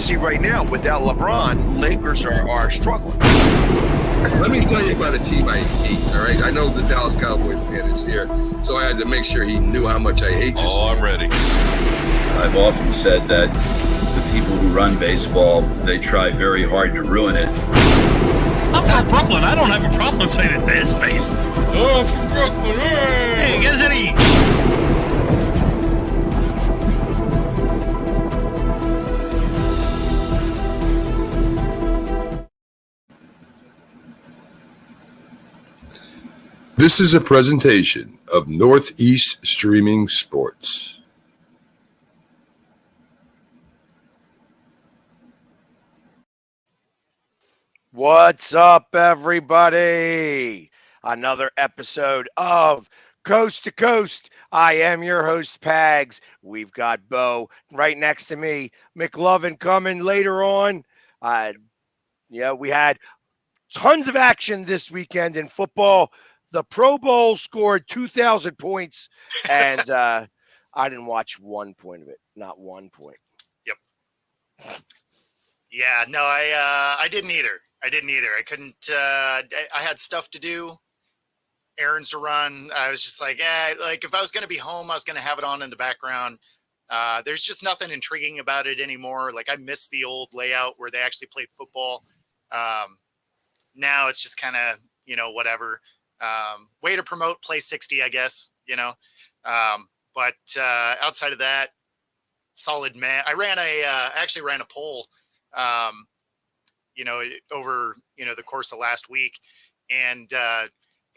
see right now, without LeBron, Lakers are struggling. Let me tell you about a team I hate, all right? I know the Dallas Cowboys fan is here, so I had to make sure he knew how much I hate this team. I'm ready. I've often said that the people who run baseball, they try very hard to ruin it. I'm from Brooklyn. I don't have a problem saying it to his face. Oh, I'm from Brooklyn. Hey, guys, any? This is a presentation of Northeast Streaming Sports. What's up, everybody? Another episode of Coast to Coast. I am your host, Pags. We've got Bo right next to me. McLovin coming later on. We had tons of action this weekend in football. The Pro Bowl scored 2,000 points, and I didn't watch 1 point of it. Not 1 point. Yep. Yeah, no, I didn't either. I couldn't. I had stuff to do, errands to run. I was just like, if I was going to be home, I was going to have it on in the background. There's just nothing intriguing about it anymore. Like, I miss the old layout where they actually played football. Now it's just kind of, whatever. Way to promote Play 60, I guess, But outside of that, solid man. I actually ran a poll, over, the course of last week, and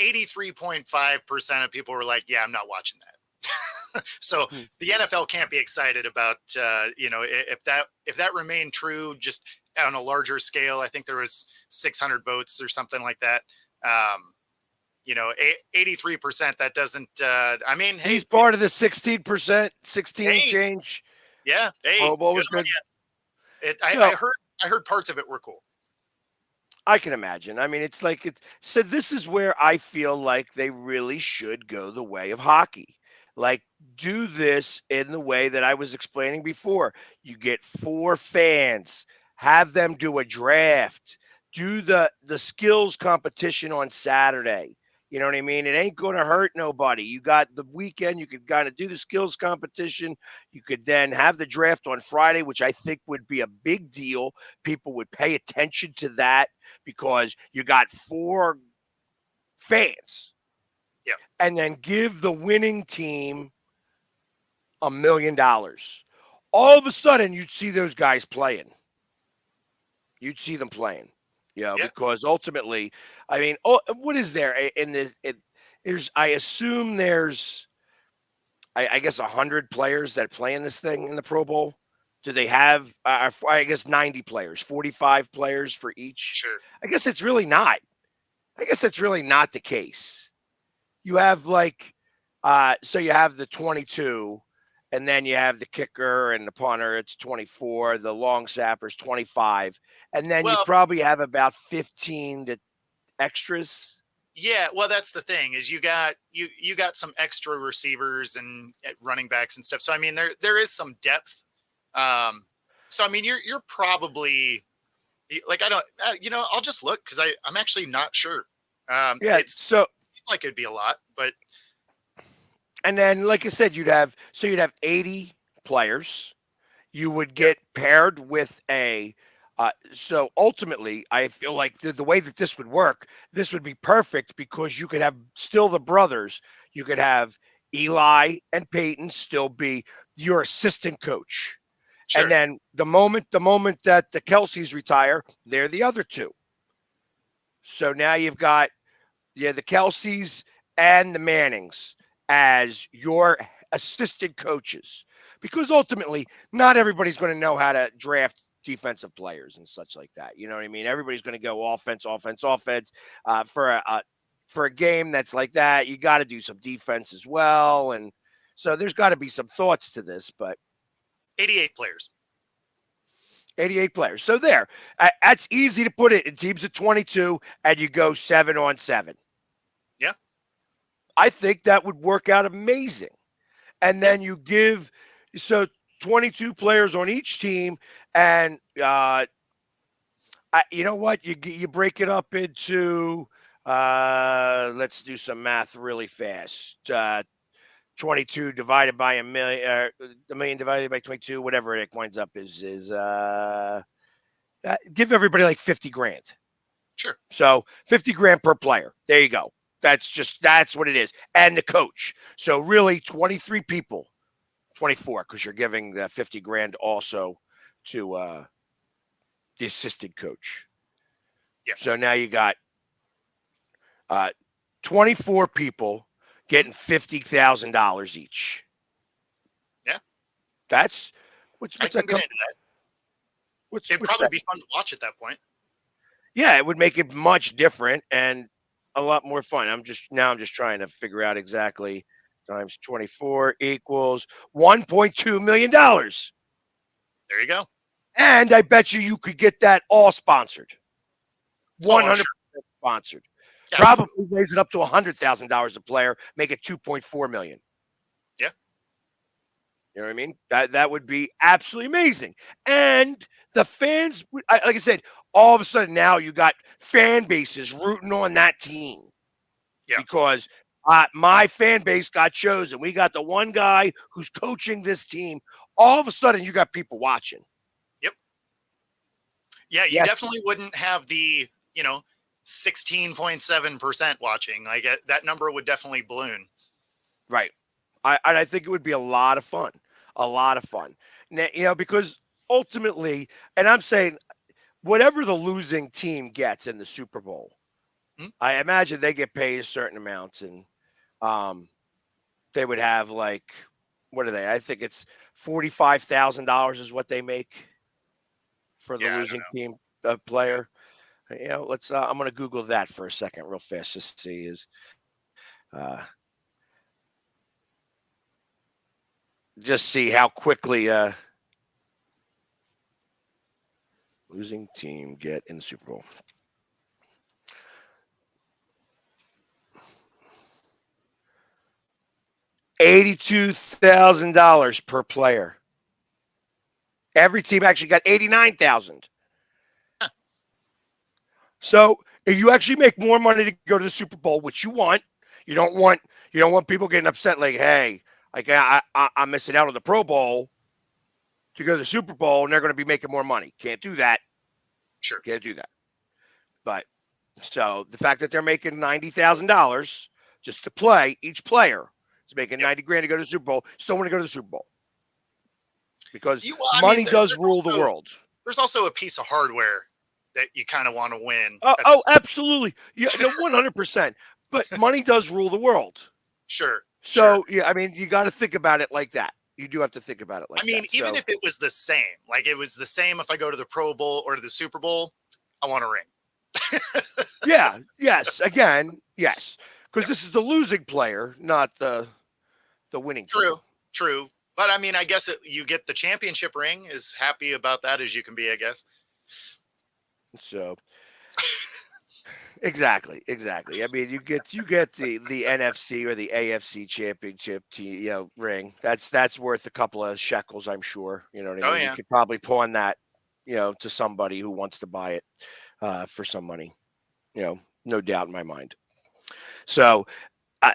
83.5% of people were like, yeah, I'm not watching that. So the NFL can't be excited about, if that remained true, just on a larger scale. I think there was 600 votes or something like that. 83%, that doesn't, he's part of the 16%, 16 change. Yeah. Hey, Pro Bowl was good. I heard parts of it were cool. I can imagine. I mean, so this is where I feel like they really should go the way of hockey. Like, do this in the way that I was explaining before. You get 4 fans, have them do a draft, do the skills competition on Saturday. You know what I mean? It ain't going to hurt nobody. You got the weekend. You could kind of do the skills competition. You could then have the draft on Friday, which I think would be a big deal. People would pay attention to that because you got 4 fans. Yeah. And then give the winning team $1 million. All of a sudden, you'd see those guys playing. You'd see them playing. Because ultimately, I mean, what is there in this? I assume there's, I guess, 100 players that play in this thing in the Pro Bowl. Do they have, I guess, 90 players, 45 players for each? Sure. I guess it's really not. I guess that's really not the case. You have so you have the 22. And then you have the kicker and the punter, it's 24. The long snapper's 25. And then you probably have about 15 to extras. Yeah, well, that's the thing is you got some extra receivers and running backs and stuff. So I mean, there is some depth. So I mean, you're probably like, I don't, I'll just look because I'm actually not sure. It's like it'd be a lot, but. And then, like I said, you'd have 80 players. You would get paired with so ultimately, I feel like the way that this would work, this would be perfect because you could have still the brothers. You could have Eli and Peyton still be your assistant coach. Sure. And then the moment that the Kelceys retire, they're the other 2. So now you've got the Kelceys and the Mannings as your assistant coaches, because ultimately not everybody's going to know how to draft defensive players and such like that. You know what I mean? Everybody's going to go offense. For a game that's like that, you got to do some defense as well. And so there's got to be some thoughts to this, but 88 players. 88 players. So that's easy to put it in teams of 22 and you go 7-on-7. Yeah. I think that would work out amazing. And then you give, so 22 players on each team, and you know what? You break it up into let's do some math really fast. 22 divided by a million divided by 22, whatever it winds up is give everybody like 50 grand. Sure. So 50 grand per player. There you go. That's what it is. And the coach. So really 23 people, 24, because you're giving the 50 grand also to the assistant coach. Yeah. So now you got 24 people getting $50,000 each. Yeah. That's what's I can that get into that. It'd probably be fun to watch at that point. Yeah, it would make it much different and a lot more fun. I'm just trying to figure out exactly times 24 equals $1.2 million. There you go. And I bet you could get that all sponsored. 100% sure. sponsored. Yeah, Probably raise it up to $100,000 a player, make it $2.4 million. Yeah. You know what I mean? That would be absolutely amazing. And the fans, like I said, all of a sudden now you got fan bases rooting on that team. Yeah. Because my fan base got chosen. We got the one guy who's coaching this team. All of a sudden you got people watching. Yep. Yeah, you definitely wouldn't have the, 16.7% watching. Like that number would definitely balloon. Right. I think it would be a lot of fun. A lot of fun. Now, because ultimately, and I'm saying whatever the losing team gets in the Super Bowl, I imagine they get paid a certain amount, and they would have like, what are they? I think it's $45,000 is what they make for the losing team player. Let's. I'm going to Google that for a second, real fast, just to see just see how quickly losing team get in the Super Bowl. $82,000 per player. Every team actually got 89,000. So if you actually make more money to go to the Super Bowl, which you want, you don't want people getting upset like, hey, like I'm missing out on the Pro Bowl to go to the Super Bowl, and they're going to be making more money. Can't do that. Sure, can't do that. But so the fact that they're making $90,000 just to play, each player is making 90 grand to go to the Super Bowl. Still want to go to the Super Bowl because money does rule the world. There's also a piece of hardware that you kind of want to win. Absolutely. Yeah, 100%. But money does rule the world. Sure. So, yeah, I mean, you got to think about it like that. You do have to think about it like that. I mean, even if it was the same, like it was the same if I go to the Pro Bowl or to the Super Bowl, I want a ring. Yeah. Yes. Again, yes. Because this is the losing player, not the winning team. True. But, I mean, I guess you get the championship ring, as happy about that as you can be, I guess. So exactly. I mean, you get the NFC or the AFC championship ring. That's worth a couple of shekels, I'm sure. You know what I mean? Yeah. You could probably pawn that, to somebody who wants to buy it for some money. No doubt in my mind. So,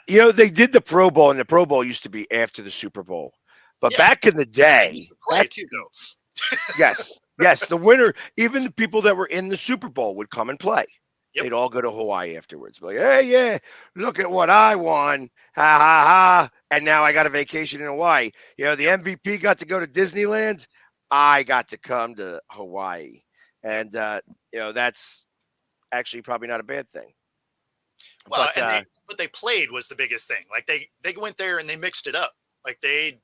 they did the Pro Bowl, and the Pro Bowl used to be after the Super Bowl. But back in the day, Yes, the winner, even the people that were in the Super Bowl would come and play. Yep. They'd all go to Hawaii afterwards. Like, hey, yeah, look at what I won. Ha, ha, ha. And now I got a vacation in Hawaii. The MVP got to go to Disneyland. I got to come to Hawaii. And, that's actually probably not a bad thing. Well, but, what they played was the biggest thing. Like, they went there and they mixed it up. Like, they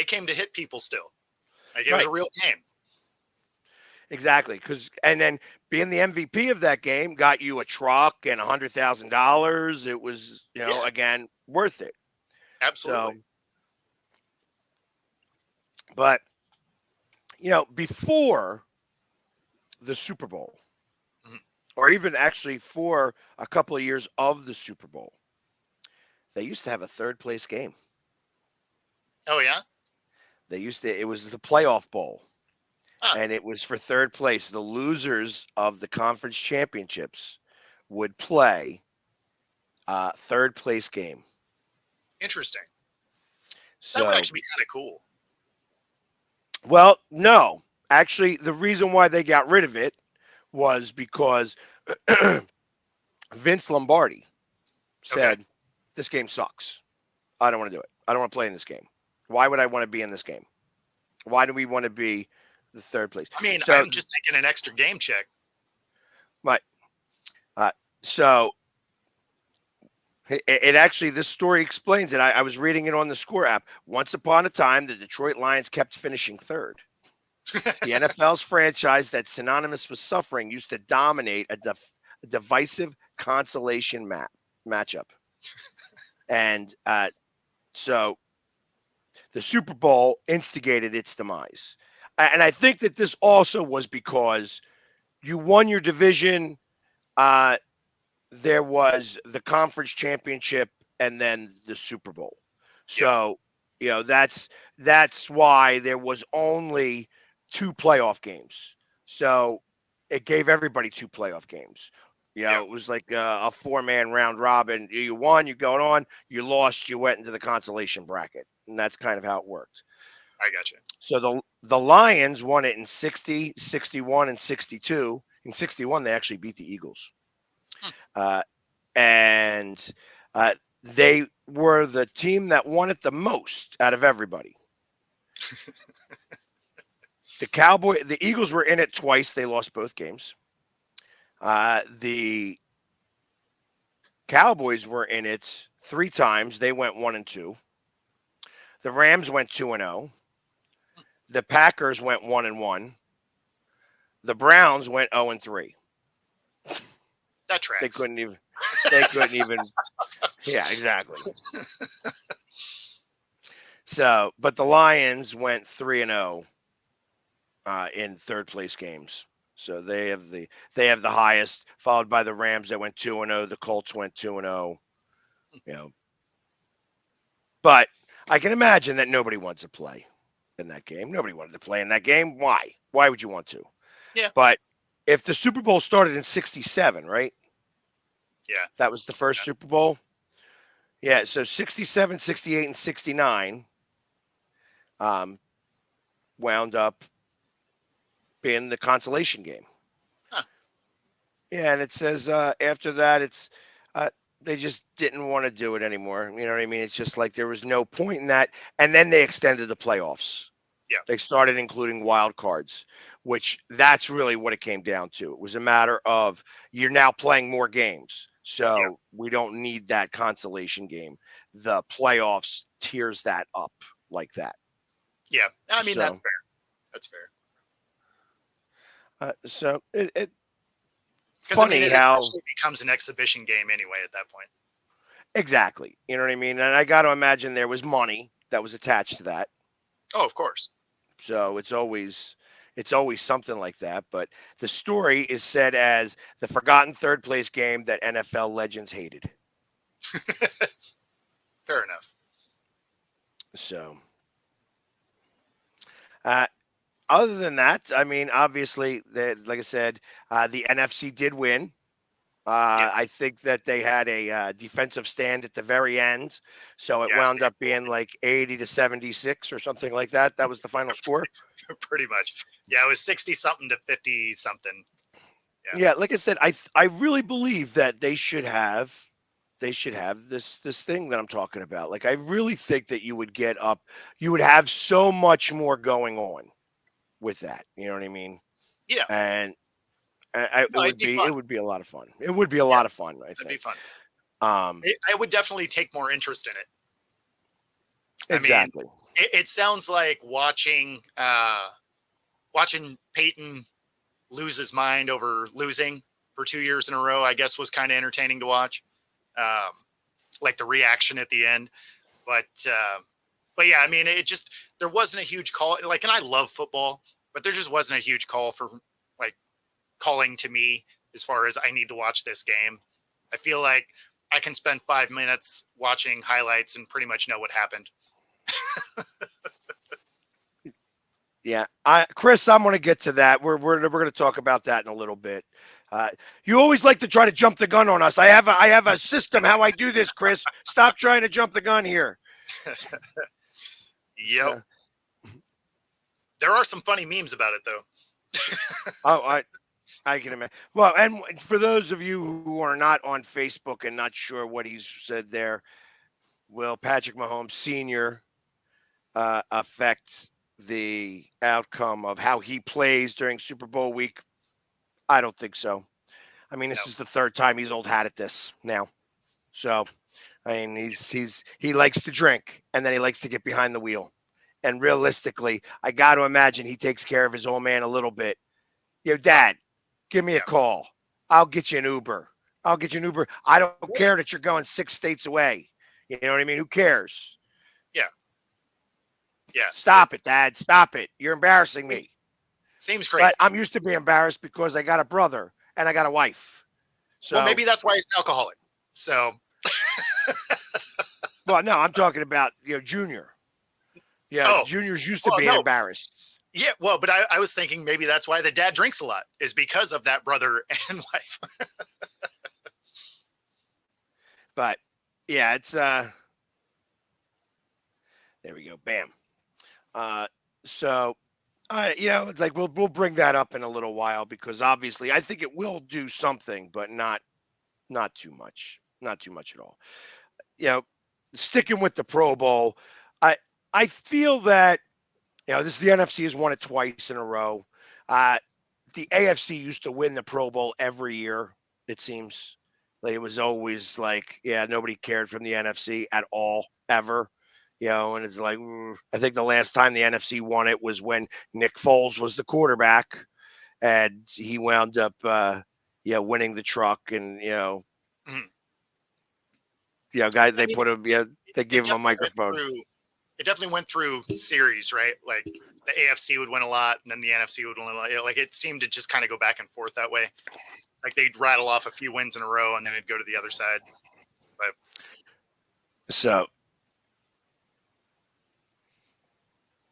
came to hit people still. Like, it was a real game. Exactly, and then being the MVP of that game got you a truck and $100,000. It was, again, worth it. Absolutely. So, but before the Super Bowl, or even actually for a couple of years of the Super Bowl, they used to have a third place game. Oh yeah. It was the playoff bowl, Huh. and it was for third place. The losers of the conference championships would play third place game. Interesting. That would So, actually be kind of cool. well, no, actually, the reason why they got rid of it was because Vince Lombardi Okay. said, "This game sucks. I don't want to do it. I don't want to play in this game. Why would I want to be in this game? Why do we want to be the third place?" I mean, So, I'm just thinking an extra game check. my, so it actually, this story explains it. I was reading it on the Score app. Once upon a time, the Detroit Lions kept finishing third. The NFL's franchise that's synonymous with suffering used to dominate a divisive consolation matchup. And so the Super Bowl instigated its demise. And I think that this also was because you won your division. There was the conference championship and then the Super Bowl. Yep. So, that's why there was only 2 playoff games. So it gave everybody 2 playoff games. Yep. It was like a 4-man round robin. You won, you going on. You lost, you went into the consolation bracket. And that's kind of how it worked. I got you. So the Lions won it in 60, 61, and 62. In 61, they actually beat the Eagles. And they were the team that won it the most out of everybody. The Eagles were in it twice. They lost both games. The Cowboys were in it 3 times. They went 1-2. The Rams went 2-0. The Packers went 1-1. The Browns went 0-3. That tracks. They couldn't even. Yeah, exactly. So, but the Lions went 3-0 in third place games. So they have the highest, followed by the Rams that went 2-0. The Colts went 2-0. But I can imagine that nobody wants to play in that game. Nobody wanted to play in that game. Why? Why would you want to? Yeah. But if the Super Bowl started in 67, right? Yeah. That was the first Super Bowl. Yeah, so 67, 68, and 69 wound up being the consolation game. Huh. Yeah, and it says after that, it's they just didn't want to do it anymore. You know what I mean? It's just like there was no point in that. And then they extended the playoffs. Yeah. They started including wild cards, which that's really what it came down to. It was a matter of you're now playing more games. So we don't need that consolation game. The playoffs tears that up like that. Yeah. I mean, that's fair. That's fair. So it Funny funny it how becomes an exhibition game anyway at that point. exactly. You know what I mean? And I got to imagine there was money that was attached to that. Oh, of course. So it's always something like that. But the story is said as the forgotten third place game that NFL legends hated. Fair enough. So, other than that, I mean, obviously, like I said, the NFC did win. I think that they had a defensive stand at the very end, so it wound up being like 80-76 or something like that. That was the final score. Pretty much. Yeah, it was 60-something to 50-something. Yeah, like I said, I really believe that they should have this thing that I'm talking about. Like, I really think that you would have so much more going on with that. You know what I mean? Yeah. And it would be a lot of fun. It would be a lot of fun. I think it'd be fun. I would definitely take more interest in it. Exactly. I mean, it sounds like watching Peyton lose his mind over losing for 2 years in a row, I guess, was kind of entertaining to watch. Like the reaction at the end, but yeah, I mean, there wasn't a huge call. Like, and I love football, but there just wasn't a huge call for like calling to me as far as I need to watch this game. I feel like I can spend 5 minutes watching highlights and pretty much know what happened. Yeah, Chris, I'm going to get to that. We're going to talk about that in a little bit. Uh, you always like to try to jump the gun on us. I have a system how I do this, Chris. Stop trying to jump the gun here. Yep. So, There are some funny memes about it, though. oh, I can imagine. Well, and for those of you who are not on Facebook and not sure what he's said there, will Patrick Mahomes Sr. Affect the outcome of how he plays during Super Bowl week? I don't think so. I mean, this No. is the third time he's old hat at this now. So, I mean, he likes to drink and then he likes to get behind the wheel. And realistically, I got to imagine he takes care of his old man a little bit. Yo, Dad, give me a Yeah. call. I'll get you an Uber. I'll get you an Uber. I don't care that you're going 6 states away. You know what I mean? Who cares? Yeah. Yeah. Stop it, Dad. Stop it. You're embarrassing me. Seems crazy. But I'm used to being embarrassed because I got a brother and I got a wife. So, well, maybe that's why he's an alcoholic. So, well, no, I'm talking about Junior. Yeah, Oh. Junior's used to Well, being no. embarrassed. yeah, well, but I was thinking maybe that's why the dad drinks a lot, is because of that brother and wife. But yeah, it's there we go. Bam. So it's like we'll bring that up in a little while because obviously I think it will do something, but not too much. Not too much at all. Sticking with the Pro Bowl, I feel that this the NFC has won it twice in a row. The AFC used to win the Pro Bowl every year. It seems like it was always like, yeah, nobody cared from the NFC at all ever. And it's like I think the last time the NFC won it was when Nick Foles was the quarterback, and he wound up, winning the truck, and Mhm. guy they mean, put him, they gave him a definitely went microphone. It definitely went through series, right? Like the AFC would win a lot, and then the NFC would win a lot. Like it seemed to just kind of go back and forth that way. Like they'd rattle off a few wins in a row, and then it'd go to the other side. But So,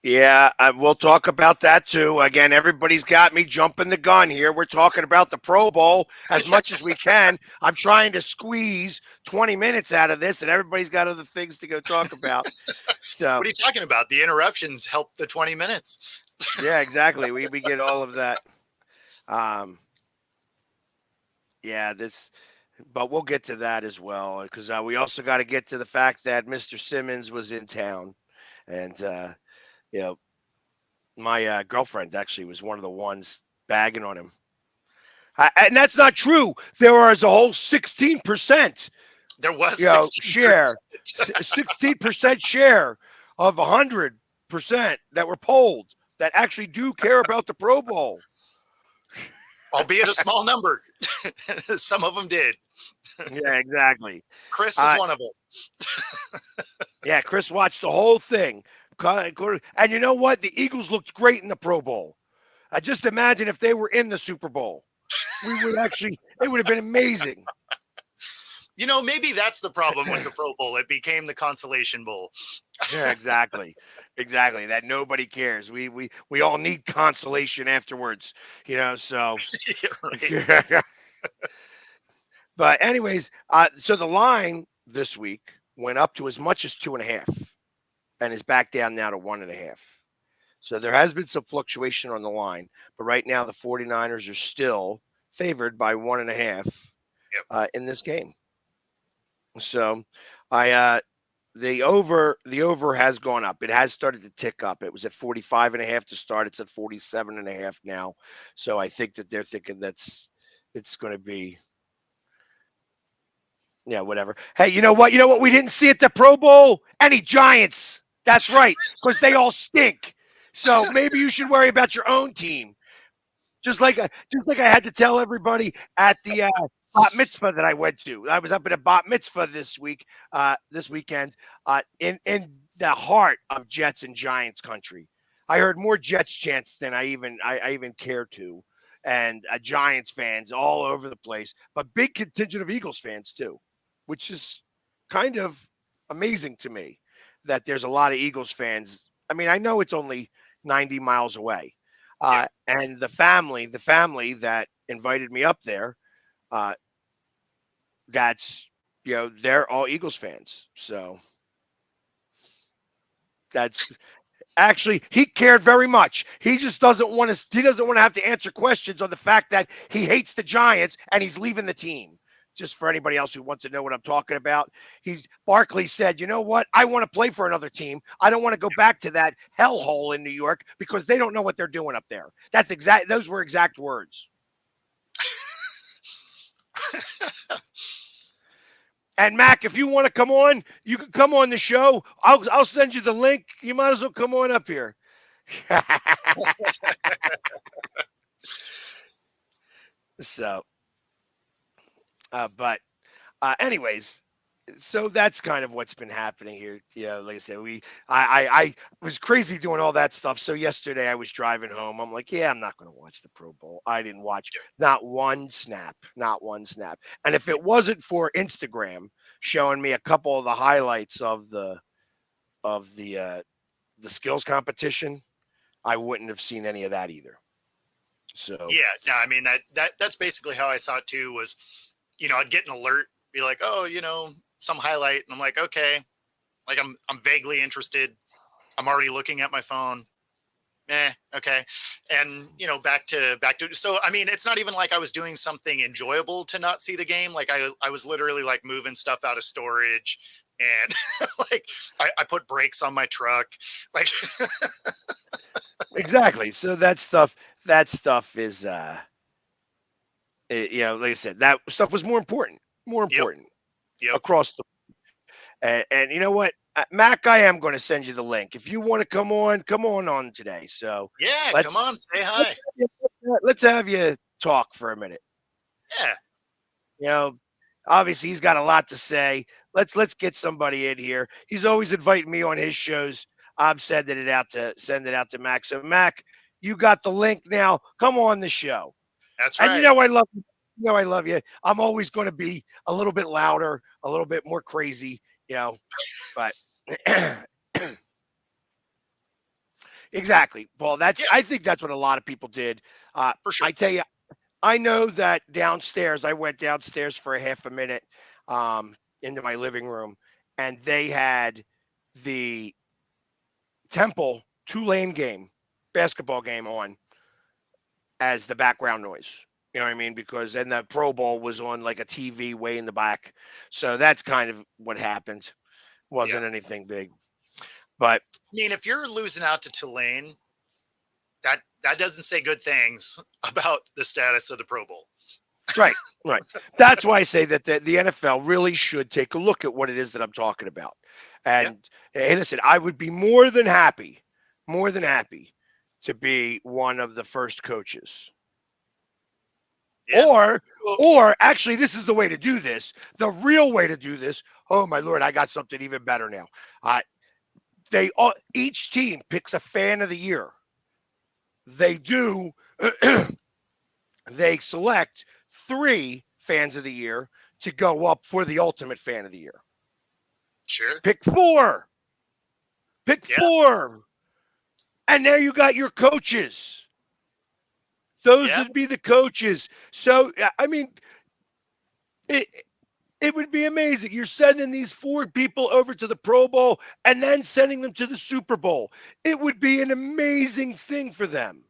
yeah, we'll talk about that too. Again, everybody's got me jumping the gun here. We're talking about the Pro Bowl as much as we can. I'm trying to squeeze 20 minutes out of this, and everybody's got other things to go talk about. So, what are you talking about? The interruptions helped the 20 minutes. yeah, exactly. We get all of that. But we'll get to that as well because we also got to get to the fact that Mr. Simmons was in town, and my girlfriend actually was one of the ones bagging on him. And that's not true. There was a whole 16%, There was 16%. share, 16% share of 100% that were polled that actually do care about the Pro Bowl. Albeit a small number. Some of them did. Yeah, exactly. Chris is one of them. Yeah, Chris watched the whole thing. And you know what? The Eagles looked great in the Pro Bowl. I just imagine if they were in the Super Bowl. It would have been amazing. Maybe that's the problem with the Pro Bowl. It became the consolation bowl. Yeah, exactly. Exactly. That nobody cares. We all need consolation afterwards, so. Yeah, right. But anyways, so the line this week went up to as much as 2.5 and is back down now to 1.5. So there has been some fluctuation on the line, but right now the 49ers are still favored by 1.5 in this game. So the over has gone up. It has started to tick up. It was at 45.5 to start. It's at 47.5 now. So I think that they're thinking it's going to be, whatever. Hey, you know what? You know what we didn't see at the Pro Bowl? Any Giants. That's right, because they all stink. So maybe you should worry about your own team. Just like I had to tell everybody at the bat mitzvah that I went to. I was up at a bat mitzvah this weekend, in the heart of Jets and Giants country. I heard more Jets chants than I even care to, and Giants fans all over the place, but big contingent of Eagles fans too, which is kind of amazing to me that there's a lot of Eagles fans. I mean, I know it's only 90 miles away. And the family that invited me up there, uh, that's, they're all Eagles fans. So that's actually, he cared very much. He just doesn't want to. He doesn't want to have to answer questions on the fact that he hates the Giants and he's leaving the team. Just for anybody else who wants to know what I'm talking about, Barkley said, "You know what? I want to play for another team. I don't want to go back to that hellhole in New York because they don't know what they're doing up there." Those were exact words. And Mac, if you want to come on, you can come on the show. I'll send you the link. You might as well come on up here. So, but anyways, so that's kind of what's been happening here. Yeah, like I said, I was crazy doing all that stuff. So yesterday I was driving home. I'm like, yeah, I'm not going to watch the Pro Bowl. I didn't watch not one snap. And if it wasn't for Instagram showing me a couple of the highlights of the skills competition, I wouldn't have seen any of that either. So yeah, no, I mean that's basically how I saw it too. Was I'd get an alert, be like, oh, some highlight, and I'm like, okay, like I'm vaguely interested. I'm already looking at my phone. Okay, and back to. So I mean, it's not even like I was doing something enjoyable to not see the game. Like I was literally like moving stuff out of storage. And like I put brakes on my truck, like exactly. So that stuff is, like I said, that stuff was more important Yep. across the. And you know what, Mac, I am going to send you the link if you want to come on today. So Yeah, let's come on, say hi. let's have you talk for a minute. Yeah. Obviously he's got a lot to say. Let's get somebody in here. He's always inviting me on his shows. I'm sending it out to Mac. So Mac, you got the link now. Come on the show. That's And right. I love you. I love you. I'm always going to be a little bit louder, a little bit more crazy, but exactly. Well, I think that's what a lot of people did. For sure. I tell you, I know that downstairs, I went downstairs for a half a minute into my living room, and they had the Temple Tulane basketball game on as the background noise. You know what I mean? Because then the Pro Bowl was on like a TV way in the back. So that's kind of what happened. Wasn't anything big. But I mean, if you're losing out to Tulane, that doesn't say good things about the status of the Pro Bowl. Right. That's why I say that the NFL really should take a look at what it is that I'm talking about. And hey, listen, I would be more than happy to be one of the first coaches. Yeah. Or actually, this is the way to do this. The real way to do this. Oh my Lord, I got something even better now. Each team picks a fan of the year. They do. They select 3 fans of the year to go up for the ultimate fan of the year. Sure. Pick 4. Pick 4. And there you got your coaches. Those would be the coaches. So, I mean, it would be amazing. You're sending these 4 people over to the Pro Bowl and then sending them to the Super Bowl. It would be an amazing thing for them.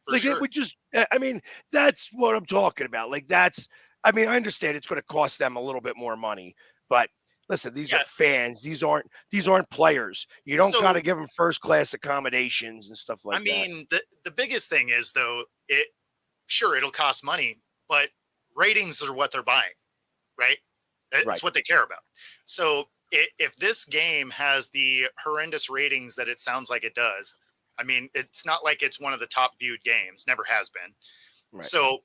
It would just, I mean, that's what I'm talking about. I understand it's going to cost them a little bit more money, but listen, these are fans. These aren't players. You don't got to give them first class accommodations and stuff like that. I mean, the biggest thing is though, it'll cost money, but ratings are what they're buying, right? That's what they care about. So if this game has the horrendous ratings that it sounds like it does, I mean, it's not like it's one of the top viewed games. Never has been. Right. So,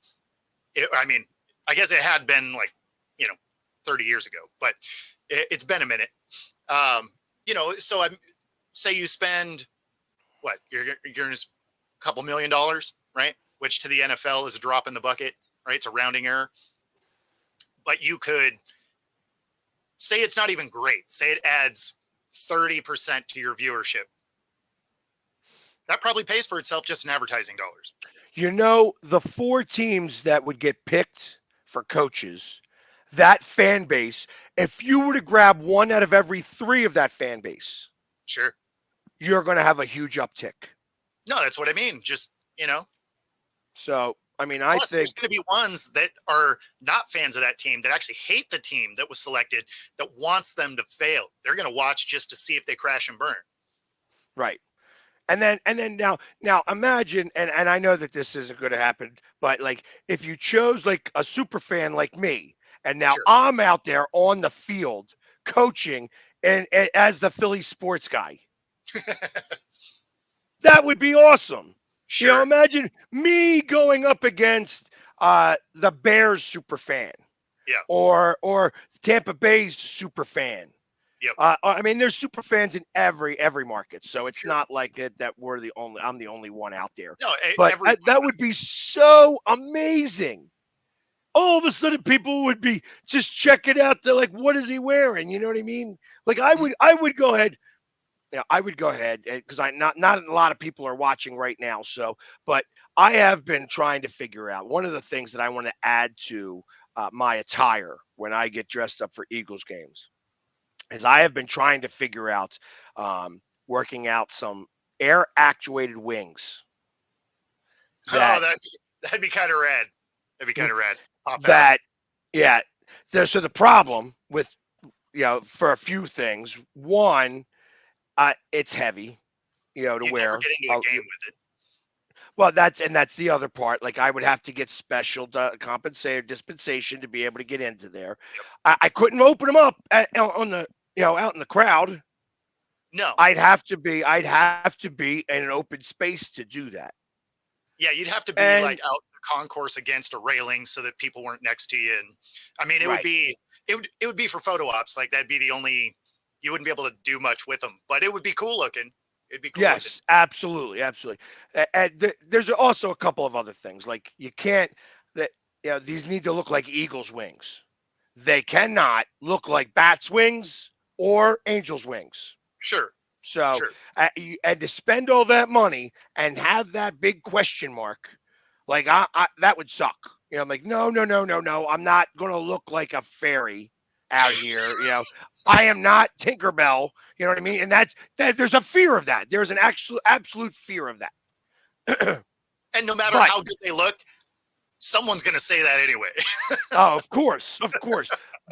I guess it had been 30 years ago, but it's been a minute. So say you spend you're going to a couple $1 million, right? Which to the NFL is a drop in the bucket, right? It's a rounding error. But you could say it's not even great. Say it adds 30% to your viewership. that probably pays for itself just in advertising dollars. You know, the 4 teams that would get picked for coaches, that fan base, if you were to grab one out of every 3 of that fan base, Sure. you're going to have a huge uptick. No, that's what I mean. Just, So, I mean, I plus there's think going to be ones that are not fans of that team that actually hate the team that was selected, that wants them to fail. They're going to watch just to see if they crash and burn. right. And then now imagine, and I know that this isn't going to happen, but like if you chose like a super fan like me, and now Sure. I'm out there on the field coaching and as the Philly sports guy, that would be awesome. Sure. You know, imagine me going up against the Bears super fan, Yeah. or Tampa Bay's super fan. Yep. I mean, there's super fans in every market, so it's Sure. not like it that I'm the only one out there. No, But that would be so amazing. All of a sudden, people would be just checking out. They're like, "What is he wearing?" You know what I mean? Like, I would go ahead. I would go ahead because not a lot of people are watching right now. So, but I have been trying to figure out one of the things that I want to add to my attire when I get dressed up for Eagles games is I have been trying to figure out working out some air actuated wings. That'd be kind of rad. That'd be kind of rad. Pop out. That, yeah. So the problem with, for a few things, one, it's heavy, to You'd wear. never get into a game with it. Well, that's the other part. Like I would have to get special dispensation to be able to get into there. I couldn't open them up on the out in the crowd. No. I'd have to be in an open space to do that. Yeah, you'd have to be like out the concourse against a railing so that people weren't next to you. And I mean, it would be for photo ops. Like that'd be the only. You wouldn't be able to do much with them, but it would be cool looking. It'd be cool. Yes, absolutely. And there's also a couple of other things. Like you can't these need to look like eagles' wings. They cannot look like bats' wings or angels' wings. Sure. So, Sure. And to spend all that money and have that big question mark, like I that would suck. I'm like, no. I'm not going to look like a fairy out here. I am not Tinkerbell. You know what I mean? And there's a fear of that. There's an absolute fear of that. And no matter how good they look, someone's going to say that anyway. Oh, of course.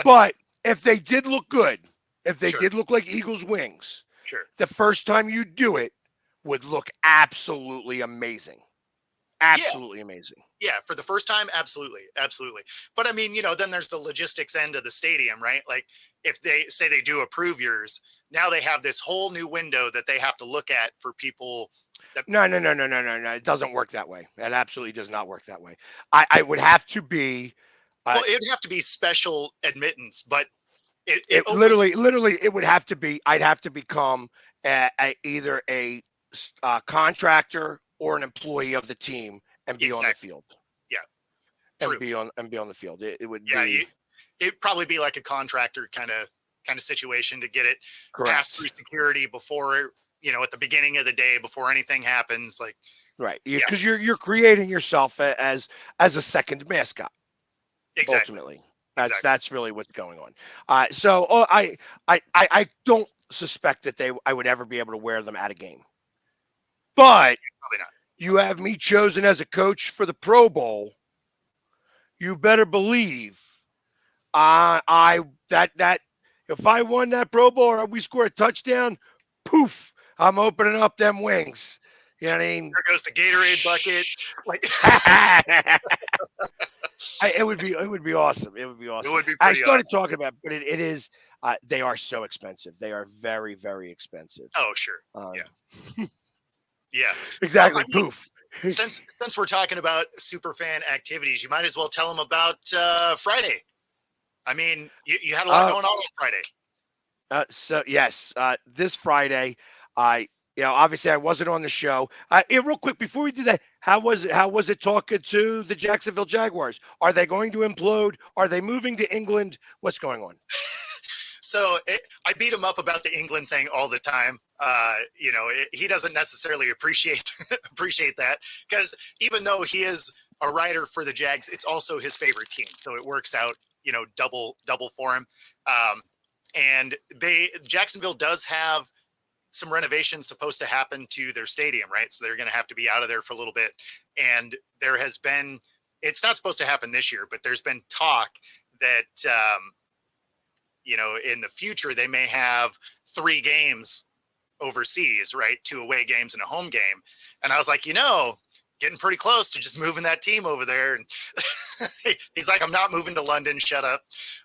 But if they did look good, if they did look like eagles' wings, sure, the first time you do it would look absolutely amazing. Absolutely amazing. Yeah, for the first time, absolutely. But I mean, then there's the logistics end of the stadium, right? Like if they say they do approve yours, now they have this whole new window that they have to look at for people. No. It doesn't work that way. It absolutely does not work that way. I would have to be. Well, it would have to be special admittance, but it literally, it would have to be. I'd have to become either a contractor or an employee of the team and be on the field. Yeah, true. and be on the field. It would yeah, be. It'd probably be like a contractor kind of situation to get it passed through security before at the beginning of the day before anything happens. Like right, because you're creating yourself as a second mascot. Exactly. Ultimately, that's really what's going on. So I don't suspect that I would ever be able to wear them at a game. But probably not. You have me chosen as a coach for the Pro Bowl. You better believe that if I won that Pro Bowl or we score a touchdown, poof, I'm opening up them wings. You know what I mean? There goes the Gatorade bucket. Like it would be awesome. It would be awesome. It would be I pretty started awesome. talking about, but it is. They are so expensive. They are very, very expensive. Oh, sure. Yeah. Exactly. Well, I mean, Poof. Since we're talking about super fan activities, you might as well tell them about Friday. I mean, you had a lot going on Friday. So yes, this Friday, obviously I wasn't on the show. Real quick before we do that, how was it? How was it talking to the Jacksonville Jaguars? Are they going to implode? Are they moving to England? What's going on? I beat him up about the England thing all the time. He doesn't necessarily appreciate that, because even though he is a writer for the Jags, it's also his favorite team, so it works out, double for him. And Jacksonville does have some renovations supposed to happen to their stadium, right? So they're going to have to be out of there for a little bit. And there has been, it's not supposed to happen this year, but there's been talk that, in the future, they may have 3 games overseas, right? 2 away games and a home game. And I was like, getting pretty close to just moving that team over there. And he's like, I'm not moving to London. Shut up.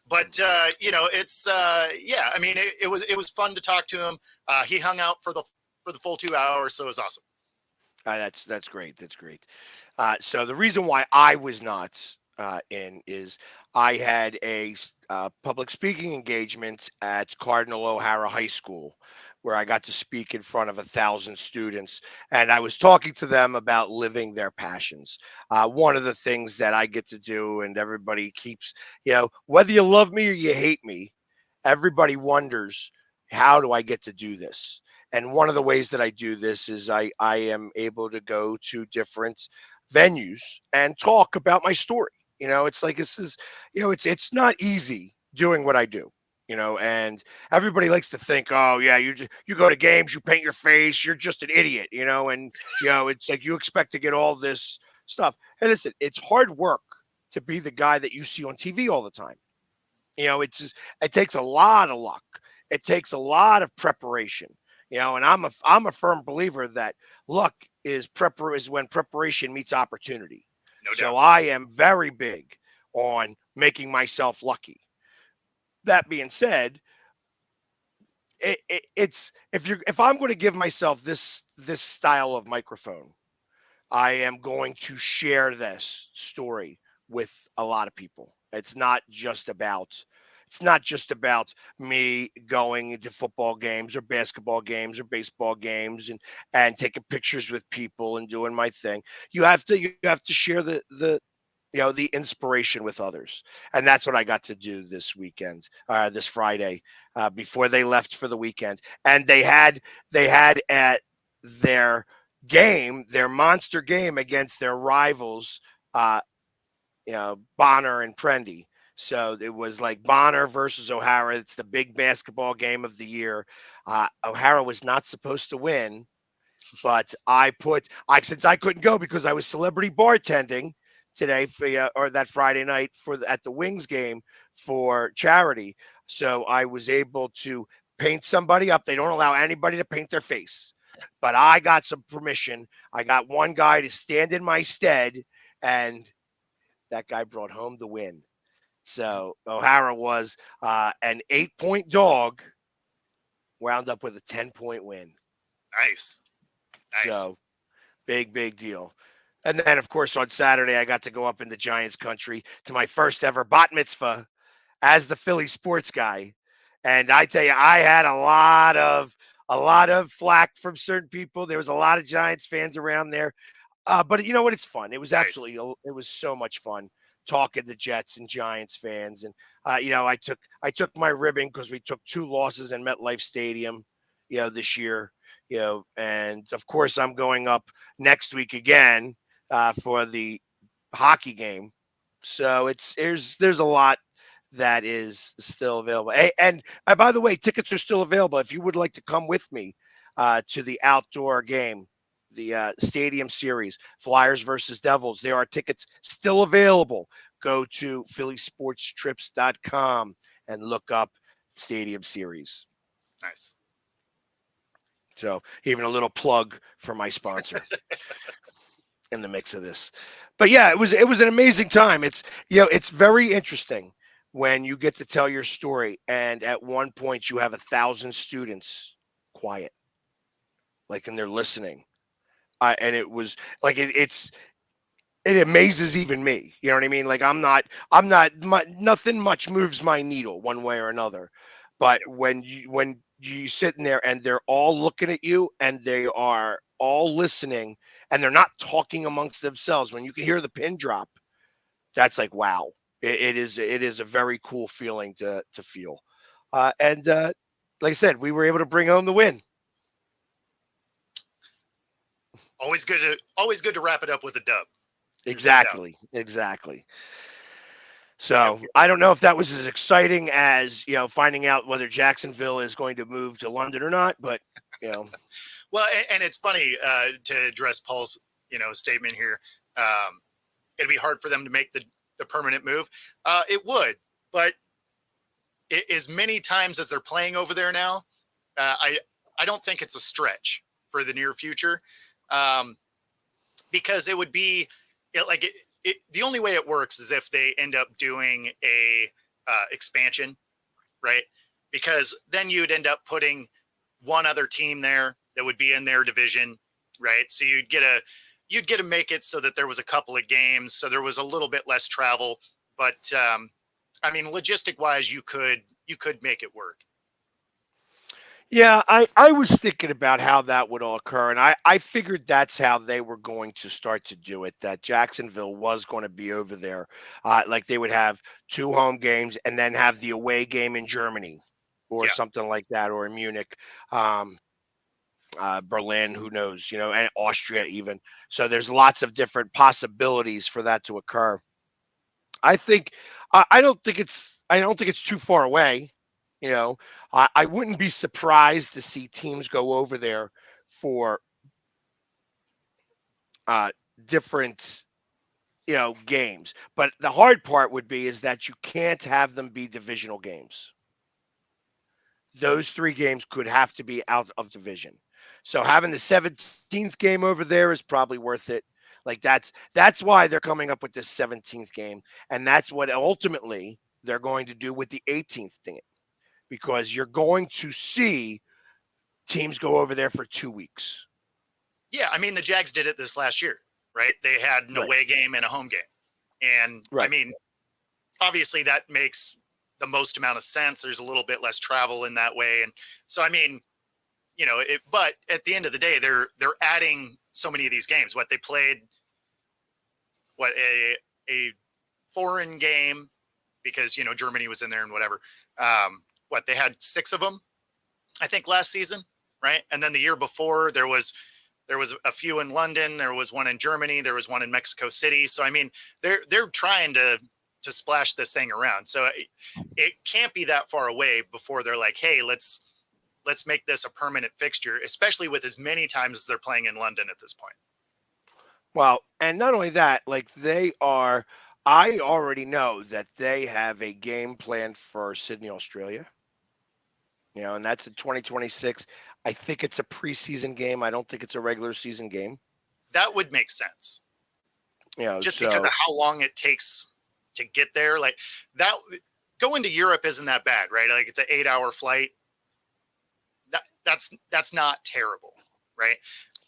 But, it's, I mean, it was fun to talk to him. He hung out for the full 2 hours. So it was awesome. That's great. That's great. So the reason why I was not in is I had a public speaking engagement at Cardinal O'Hara High School, where I got to speak in front of 1,000 students, and I was talking to them about living their passions. One of the things that I get to do, and everybody keeps, whether you love me or you hate me, everybody wonders, how do I get to do this? And one of the ways that I do this is I am able to go to different venues and talk about my story. It's like, this is, it's not easy doing what I do. And everybody likes to think, oh yeah, you go to games, you paint your face, you're just an idiot, and it's like you expect to get all this stuff. And listen, it's hard work to be the guy that you see on TV all the time. It takes a lot of luck. It takes a lot of preparation. And I'm a firm believer that luck is when preparation meets opportunity. No doubt. So I am very big on making myself lucky. That being said, it's if I'm going to give myself this style of microphone, I am going to share this story with a lot of people. It's not just about me going into football games or basketball games or baseball games and taking pictures with people and doing my thing. You have to share the inspiration with others. And that's what I got to do this weekend, this Friday, before they left for the weekend. And they had at their game, their monster game against their rivals, Bonner and Prendy. So it was like Bonner versus O'Hara. It's the big basketball game of the year. O'Hara was not supposed to win, but since I couldn't go because I was celebrity bartending today or that Friday night at the Wings game for charity. So I was able to paint somebody up. They don't allow anybody to paint their face, but I got some permission. I got one guy to stand in my stead, and that guy brought home the win. So O'Hara was an 8-point dog, wound up with a 10-point win. Nice. So big deal. And then, of course, on Saturday, I got to go up in the Giants country to my first ever bat mitzvah as the Philly sports guy. And I tell you, I had a lot of flack from certain people. There was a lot of Giants fans around there. But you know what? It's fun. It was it was so much fun talking to Jets and Giants fans. And, I took my ribbon because we took 2 losses in MetLife Stadium, this year, and of course I'm going up next week again for the hockey game. So there's a lot that is still available. Hey, and by the way, tickets are still available. If you would like to come with me to the outdoor game, the Stadium Series, Flyers versus Devils, there are tickets still available. Go to phillysportstrips.com and look up Stadium Series. Nice. So even a little plug for my sponsor in the mix of this. But yeah, it was an amazing time. It's very interesting when you get to tell your story, and at one point you have 1,000 students quiet, like, and they're listening. And it was like it amazes even me. You know what I mean? Like nothing much moves my needle one way or another. But when you sitting there and they're all looking at you and they are all listening and they're not talking amongst themselves, when you can hear the pin drop, that's like, wow. It is a very cool feeling to feel. And like I said, we were able to bring home the win. Always good to wrap it up with a dub. There's no doubt. Exactly. Yep. So I don't know if that was as exciting as finding out whether Jacksonville is going to move to London or not, but you know, Well, and it's funny to address Paul's statement here. It'd be hard for them to make the permanent move. It would, but as many times as they're playing over there now, I don't think it's a stretch for the near future, because it would be the only way it works is if they end up doing a expansion, right? Because then you'd end up putting one other team there that would be in their division, right? So you'd get to make it so that there was a couple of games, so there was a little bit less travel. But I mean, logistic wise, you could make it work. yeah, I was thinking about how that would all occur, and I figured that's how they were going to start to do it. That Jacksonville was going to be over there, like they would have 2 home games and then have the away game in Germany or Yeah. something like that, or in Munich. Berlin, who knows, and Austria even. So there's lots of different possibilities for that to occur. I think I don't think it's too far away. I wouldn't be surprised to see teams go over there for uh, different games. But the hard part would be is that you can't have them be divisional games. Those 3 games could have to be out of division. So having the 17th game over there is probably worth it. Like that's why they're coming up with this 17th game, and that's what ultimately they're going to do with the 18th thing, because you're going to see teams go over there for 2 weeks. Yeah, I mean the Jags did it this last year, right? They had an away game and a home game, and I mean, obviously that makes the most amount of sense. There's a little bit less travel in that way, and so I mean, but at the end of the day, they're adding so many of these games. What they played, a foreign game, because Germany was in there and whatever. What they had 6 of them, I think, last season, right? And then the year before there was a few in London, there was one in Germany, there was one in Mexico City. So I mean, they're trying to splash this thing around. So it can't be that far away before they're like, hey, let's make this a permanent fixture, especially with as many times as they're playing in London at this point. Well, and not only that, like I already know that they have a game planned for Sydney, Australia. And that's in 2026. I think it's a preseason game. I don't think it's a regular season game. That would make sense. Just so, because of how long it takes to get there. Like that, going to Europe isn't that bad, right? Like it's an 8-hour flight. That's not terrible, right?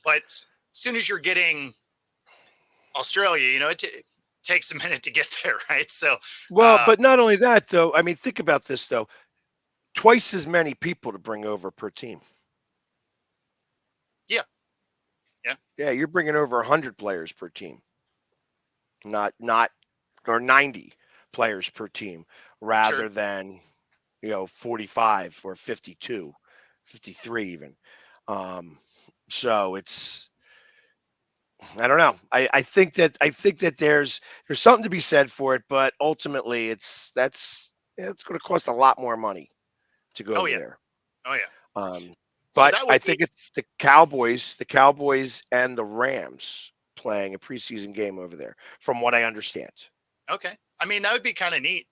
But as soon as you're getting Australia, it takes a minute to get there, right? So, but not only that, though. I mean, think about this, though. Twice as many people to bring over per team. Yeah. You're bringing over 100 players per team, not or 90 players per team, rather than 45 or 52, 53 even. So it's, I don't know. I think that there's something to be said for it, but ultimately it's going to cost a lot more money to go over there. Oh yeah. But I think it's the Cowboys and the Rams playing a preseason game over there, from what I understand. Okay. I mean, that would be kind of neat.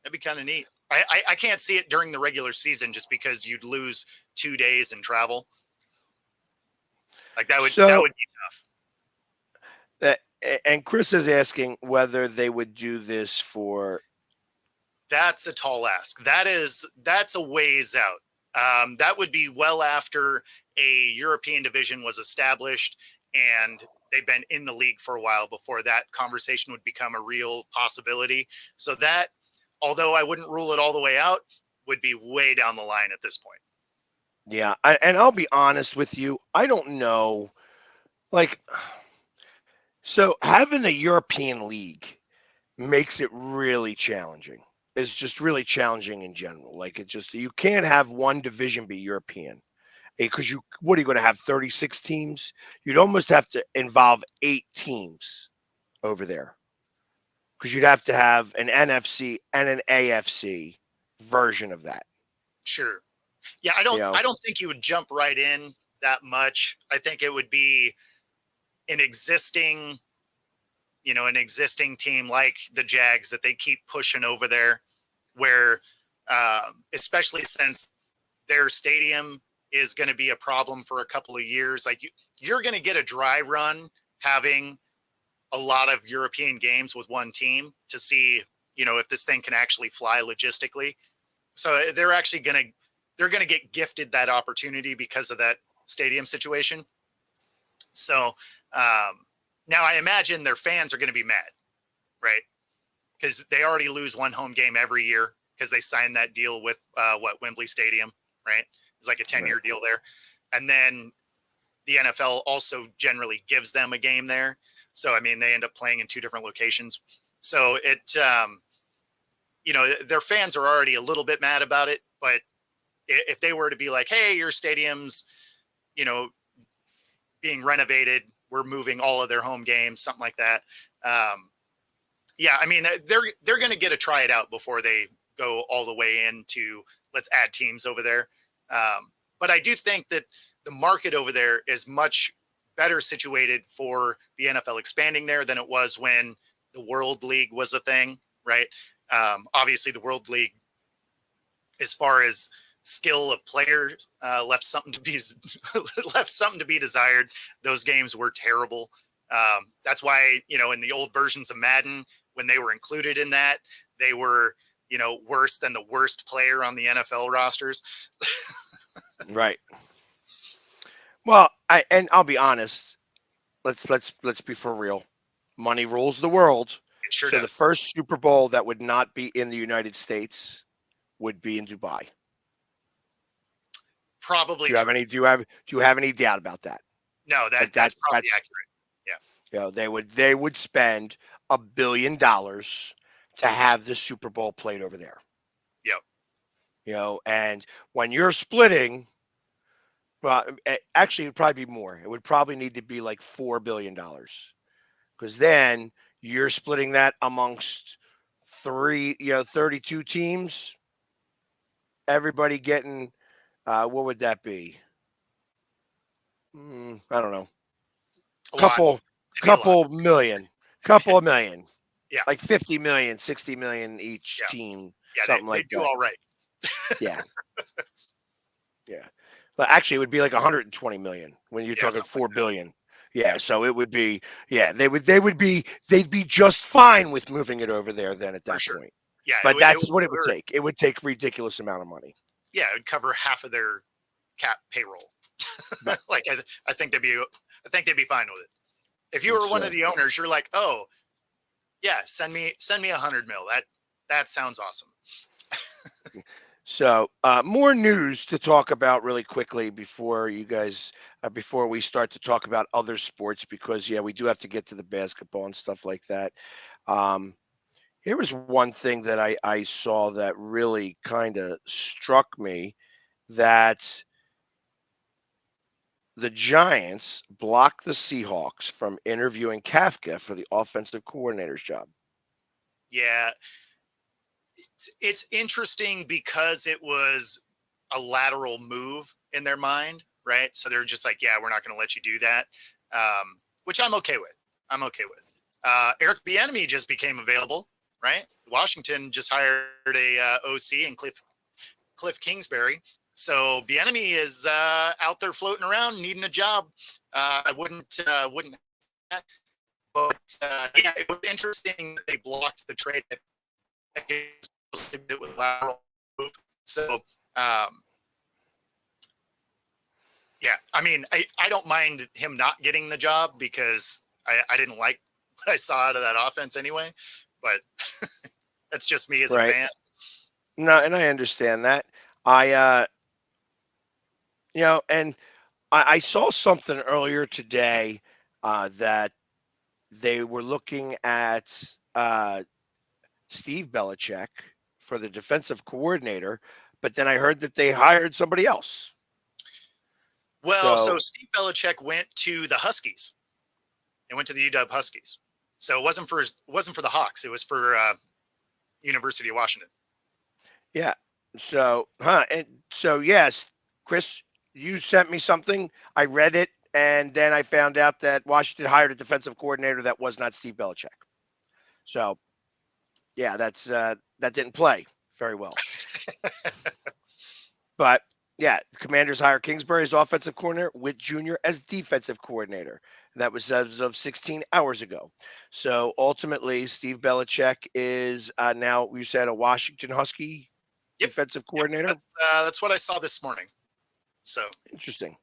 That'd be kind of neat. I can't see it during the regular season just because you'd lose 2 days in travel. Like that would be tough. And Chris is asking whether they would do this for. That's a tall ask. That's a ways out. That would be well after a European division was established and they've been in the league for a while before that conversation would become a real possibility. So that, although I wouldn't rule it all the way out, would be way down the line at this point. Yeah, and I'll be honest with you. I don't know. So having a European league makes it really challenging, is just really challenging in general. Like, it just, you can't have one division be European because what are you going to have, 36 teams? You'd almost have to involve 8 teams over there because you'd have to have an NFC and an AFC version of that. Sure. Yeah, You know, I don't think you would jump right in that much. I think it would be an existing, an existing team like the Jags that they keep pushing over there, where, especially since their stadium is going to be a problem for a couple of years. Like you're going to get a dry run having a lot of European games with one team to see, if this thing can actually fly logistically. So they're going to get gifted that opportunity because of that stadium situation. So now I imagine their fans are going to be mad, right? Because they already lose one home game every year because they signed that deal with Wembley Stadium, right? It's like a 10-year deal there. And then the NFL also generally gives them a game there. So, I mean, they end up playing in 2 different locations. So it, their fans are already a little bit mad about it. But if they were to be like, hey, your stadium's, being renovated, we're moving all of their home games, something like that. Yeah, I mean, they're going to get to try it out before they go all the way into let's add teams over there. But I do think that the market over there is much better situated for the NFL expanding there than it was when the World League was a thing, right? Obviously, the World League, as far as skill of players, left something to be desired. Those games were terrible. That's why, in the old versions of Madden, when they were included in that, they were, worse than the worst player on the NFL rosters. right. Well, I'll be honest. Let's be for real. Money rules the world. It sure So does. the first Super Bowl that would not be in the United States would be in Dubai. Probably. Do you have any doubt about that? No, that's probably accurate. Yeah. They would spend $1 billion to have the Super Bowl played over there. Yep. And when you're splitting, well, actually, it would probably be more. It would probably need to be like $4 billion because then you're splitting that amongst 32 teams. Everybody getting, what would that be? I don't know. Couple of million. Yeah. Like 50 million, 60 million each team. Yeah, something they like do that. all right. Yeah. Yeah. Well, actually, it would be like 120 million when you're talking 4 billion. Yeah. So it would be, they'd be just fine with moving it over there then at that point. Yeah. But that's what it would take. It would take ridiculous amount of money. Yeah. It would cover half of their cap payroll. Like, I think they'd be fine with it. If you were one of the owners, you're like, oh, yeah, send me $100 million. That sounds awesome. So more news to talk about really quickly before you guys, before we start to talk about other sports, because we do have to get to the basketball and stuff like that. Here was one thing that I saw that really kind of struck me, that the Giants blocked the Seahawks from interviewing Kafka for the offensive coordinator's job. Yeah. It's interesting because it was a lateral move in their mind, right? So they're just like, yeah, we're not going to let you do that, which I'm okay with. Eric Bieniemy just became available, right? Washington just hired a OC in Cliff Kingsbury. So Bieniemy is out there floating around needing a job. I wouldn't. But it was interesting that they blocked the trade. With lateral move. So I mean, I don't mind him not getting the job because I didn't like what I saw out of that offense anyway. But that's just me as a fan. No, and I understand that. And I saw something earlier today that they were looking at Steve Belichick for the defensive coordinator, but then I heard that they hired somebody else. Well, so So Steve Belichick went to the Huskies. It went to the UW Huskies. So it wasn't for the Hawks. It was for University of Washington. yeah. And so yes, Chris, you sent me something. I read it, and then I found out that Washington hired a defensive coordinator that was not Steve Belichick. So yeah, that didn't play very well. But yeah, the Commanders hire Kingsbury as offensive coordinator with Junior as defensive coordinator. That was as of 16 hours ago. So ultimately, Steve Belichick is now, you said, a Washington Husky Yep. defensive coordinator. That's what I saw this morning. So Interesting.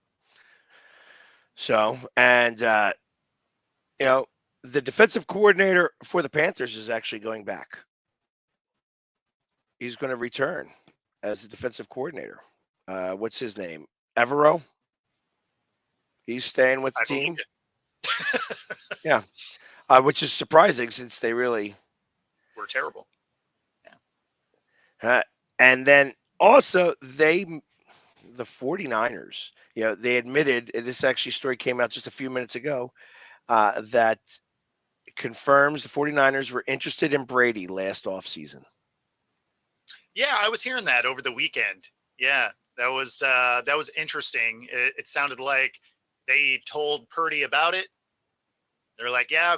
So, and, you know, the defensive coordinator for the Panthers is actually going back. He's going to return as the defensive coordinator. What's his name? Evero. He's staying with the I believe team. it. Yeah. Which is surprising since they really. We're terrible. And then also the 49ers, they admitted, and this actually story came out just a few minutes ago, that confirms the 49ers were interested in Brady last offseason. Yeah, I was hearing that over the weekend. Yeah, that was interesting. It sounded like they told Purdy about it. They're like, yeah,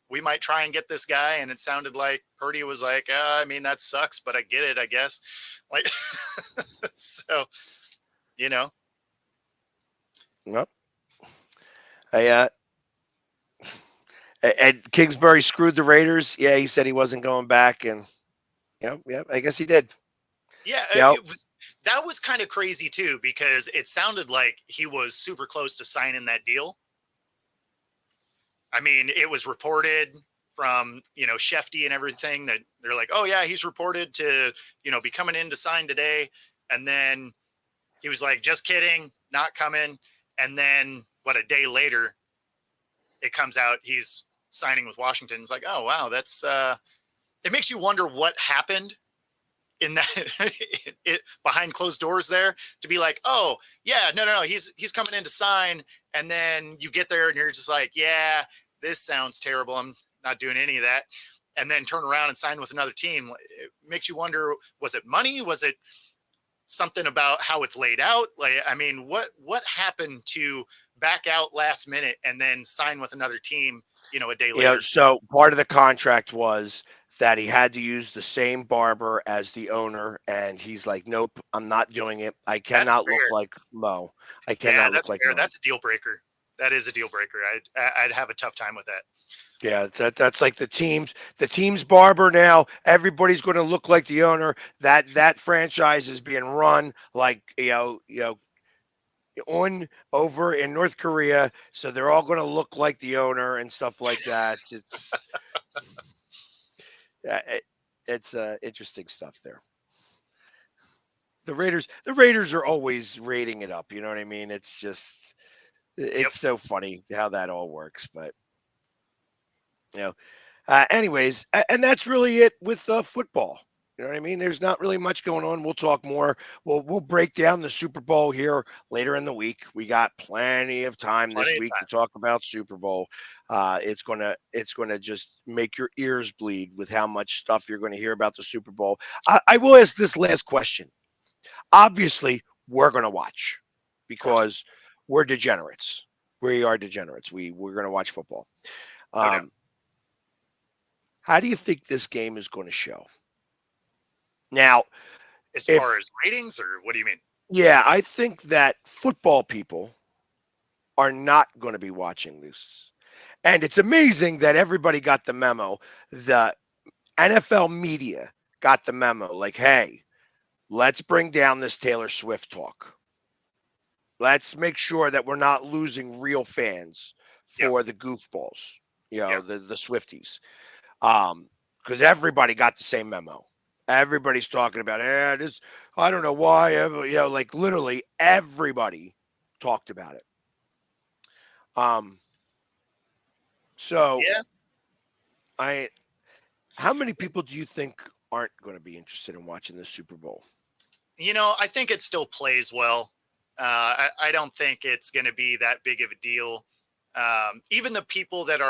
we might try and get this guy. And it sounded like Purdy was like, I mean, that sucks, but I get it, I guess. Like, so, Well, and Kingsbury screwed the Raiders. Yeah, he said he wasn't going back, and I guess he did. Yeah, that was kind of crazy too, because it sounded like he was super close to signing that deal. I mean, it was reported from, Shefty and everything that they're like, oh yeah, he's reported to, be coming in to sign today. And then he was like, just kidding, not coming. And then a day later, it comes out he's signing with Washington. It's like, oh wow, that's it makes you wonder what happened in that behind closed doors there, to be like, oh yeah, no, he's coming in to sign. And then you get there and you're just like, yeah, this sounds terrible, I'm not doing any of that. And then turn around and sign with another team. It makes you wonder, was it money? Was it something about how it's laid out? Like, I mean, what happened to back out last minute and then sign with another team, a day later? So part of the contract was that he had to use the same barber as the owner, and he's like, nope, I'm not doing it. I cannot look like Mo. I cannot look like fair. Mo. That's a deal breaker. That is a deal breaker. I'd have a tough time with that. Yeah, that's like the team's barber now. Everybody's going to look like the owner. That franchise is being run like on over in North Korea, so they're all going to look like the owner and stuff like that. It's interesting stuff there. The Raiders are always rating it up. You know what I mean? It's just so funny how that all works, but. Anyways, and that's really it with football. You know what I mean? There's not really much going on. We'll talk more. We'll break down the Super Bowl here later in the week. We got plenty of time this week to talk about Super Bowl. It's gonna just make your ears bleed with how much stuff you're going to hear about the Super Bowl. I will ask this last question. Obviously, we're going to watch because we're degenerates. We are degenerates. We're going to watch football. How do you think this game is going to show? Now, as far as ratings, or what do you mean? Yeah, I think that football people are not going to be watching this. And it's amazing that everybody got the memo. The NFL media got the memo. Like, hey, let's bring down this Taylor Swift talk. Let's make sure that we're not losing real fans for the goofballs, the Swifties. Because everybody got the same memo. Everybody's talking about, this. I don't know why. Like literally everybody talked about it. So, how many people do you think aren't going to be interested in watching the Super Bowl? I think it still plays well. I don't think it's going to be that big of a deal. Even the people that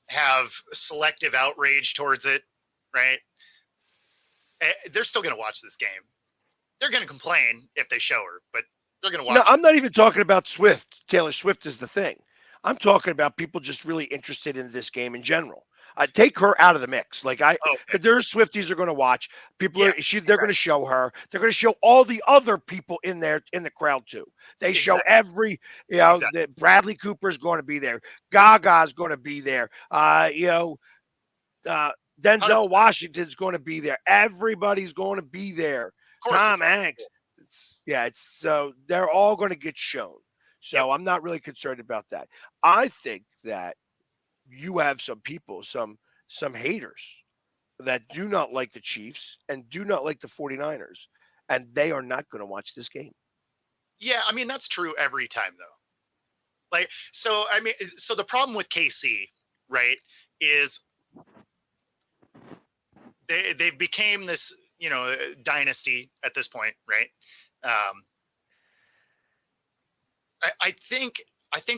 have selective outrage towards it, right? They're still going to watch this game. They're going to complain if they show her, but they're going to watch. No, I'm not even talking about Swift. Taylor Swift is the thing. I'm talking about people just really interested in this game in general. Take her out of the mix. Like there's Swifties are going to watch. They're going to show her. They're going to show all the other people in the crowd too. They show every, that Bradley Cooper's going to be there. Gaga's going to be there. Denzel 100%. Washington's going to be there. Everybody's going to be there. Tom Hanks. So they're all going to get shown. So I'm not really concerned about that. I think that you have some people, some haters that do not like the Chiefs and do not like the 49ers, and they are not going to watch this game. Yeah, I mean, that's true every time, though. So the problem with KC, right, is they became this, dynasty at this point, right? I think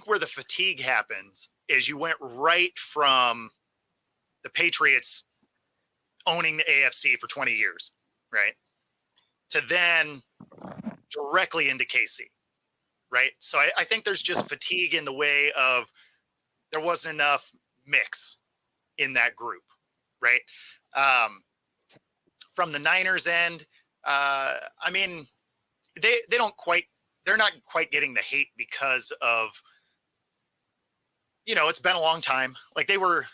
where the fatigue happens is you went right from the Patriots owning the AFC for 20 years, right, to then directly into KC, right? So I think there's just fatigue in the way of there wasn't enough mix in that group, right? From the Niners end, they're not quite getting the hate because of, it's been a long time. Like they were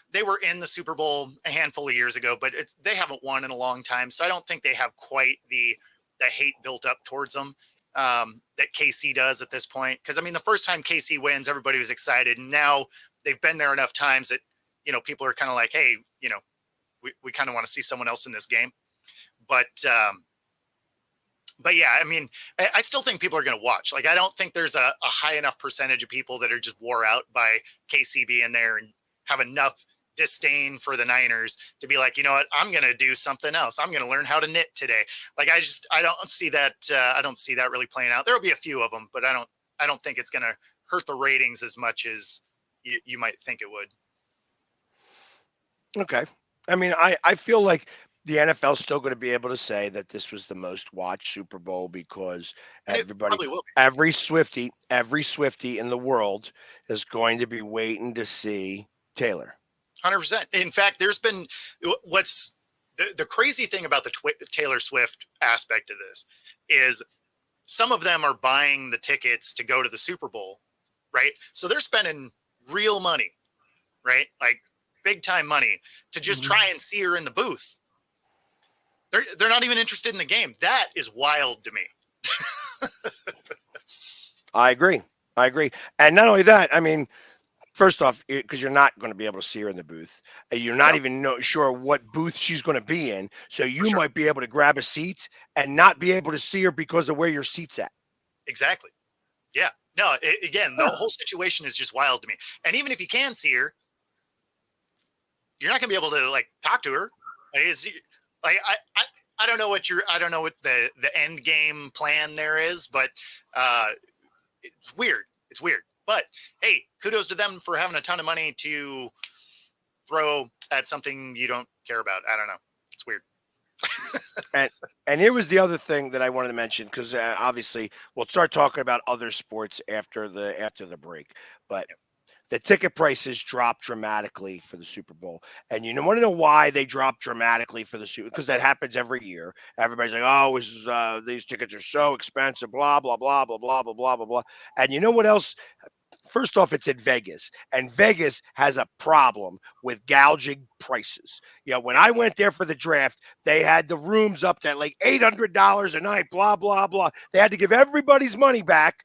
in the Super Bowl a handful of years ago, but they haven't won in a long time. So I don't think they have quite the hate built up towards them that KC does at this point. Because the first time KC wins, everybody was excited, and now they've been there enough times that people are kind of like, hey, we kind of want to see someone else in this game. But yeah, I still think people are going to watch. Like, I don't think there's a high enough percentage of people that are just wore out by KC being there and have enough disdain for the Niners to be like, you know what, I'm going to do something else. I'm going to learn how to knit today. Like, I don't see that. I don't see that really playing out. There'll be a few of them, but I don't think it's going to hurt the ratings as much as you might think it would. Okay. I feel like the NFL is still going to be able to say that this was the most watched Super Bowl because every Swiftie in the world is going to be waiting to see Taylor. 100%. In fact, there's been what's the crazy thing about the Taylor Swift aspect of this is some of them are buying the tickets to go to the Super Bowl, right? So they're spending real money, right? Like big time money to just try and see her in the booth. They're not even interested in the game. That is wild to me. I agree. And not only that, first off, because you're not going to be able to see her in the booth. You're not even sure what booth she's going to be in. So you might be able to grab a seat and not be able to see her because of where your seat's at. Exactly. Yeah. No, again, the whole situation is just wild to me. And even if you can see her, you're not going to be able to talk to her. I don't know what the end game plan there is, but it's weird. It's weird. But hey, kudos to them for having a ton of money to throw at something you don't care about. I don't know. It's weird. and here was the other thing that I wanted to mention, because obviously we'll start talking about other sports after the break, but. Yep. The ticket prices dropped dramatically for the Super Bowl. And you want to know why they dropped dramatically for the Super Bowl? Because that happens every year. Everybody's like, oh, these tickets are so expensive, blah, blah, blah, blah, blah, blah, blah, blah, blah. And you know what else? First off, it's in Vegas, and Vegas has a problem with gouging prices. When I went there for the draft, they had the rooms up to like $800 a night, blah, blah, blah. They had to give everybody's money back,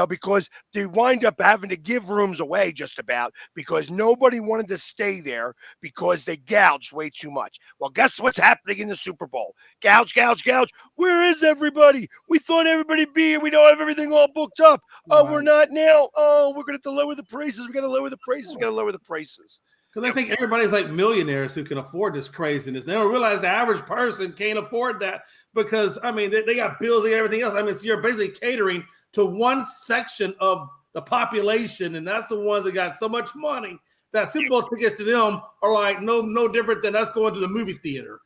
because they wind up having to give rooms away just about because nobody wanted to stay there because they gouged way too much. Well, guess what's happening in the Super Bowl? Gouge, gouge, gouge. Where is everybody? We thought everybody'd be here. We don't have everything all booked up. Oh, we're not now. Oh, we're going to have to lower the prices. We got to lower the prices. Because I think everybody's like millionaires who can afford this craziness. They don't realize the average person can't afford that because, I mean, they got bills and everything else. I mean, so you're basically catering to one section of the population, and that's the ones that got so much money that Super Bowl tickets to them are like no different than us going to the movie theater.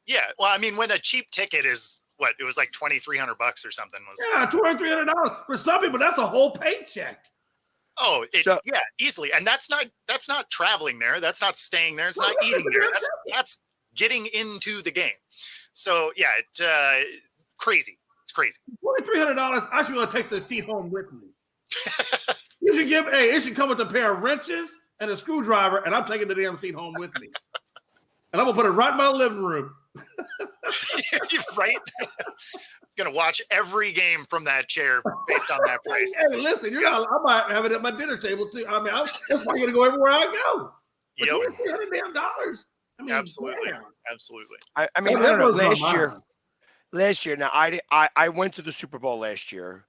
Yeah. Well, I mean, when a cheap ticket is what, it was like $2,300 or something. Yeah, $200-300 for some people. That's a whole paycheck. Oh, yeah, easily. And that's not traveling there. That's not staying there. It's not eating there. That's getting into the game. So yeah, crazy. It's crazy. $2,300. I should be able to take the seat home with me. It should come with a pair of wrenches and a screwdriver, and I'm taking the damn seat home with me. And I'm gonna put it right in my living room. Right? Gonna watch every game from that chair based on that price. Hey, listen, I might have it at my dinner table too. I mean, that's why you're gonna go everywhere I go. Yep. $300. I mean, Absolutely. damn. Absolutely. I mean, I don't know. Last year. Now, I went to the Super Bowl last year.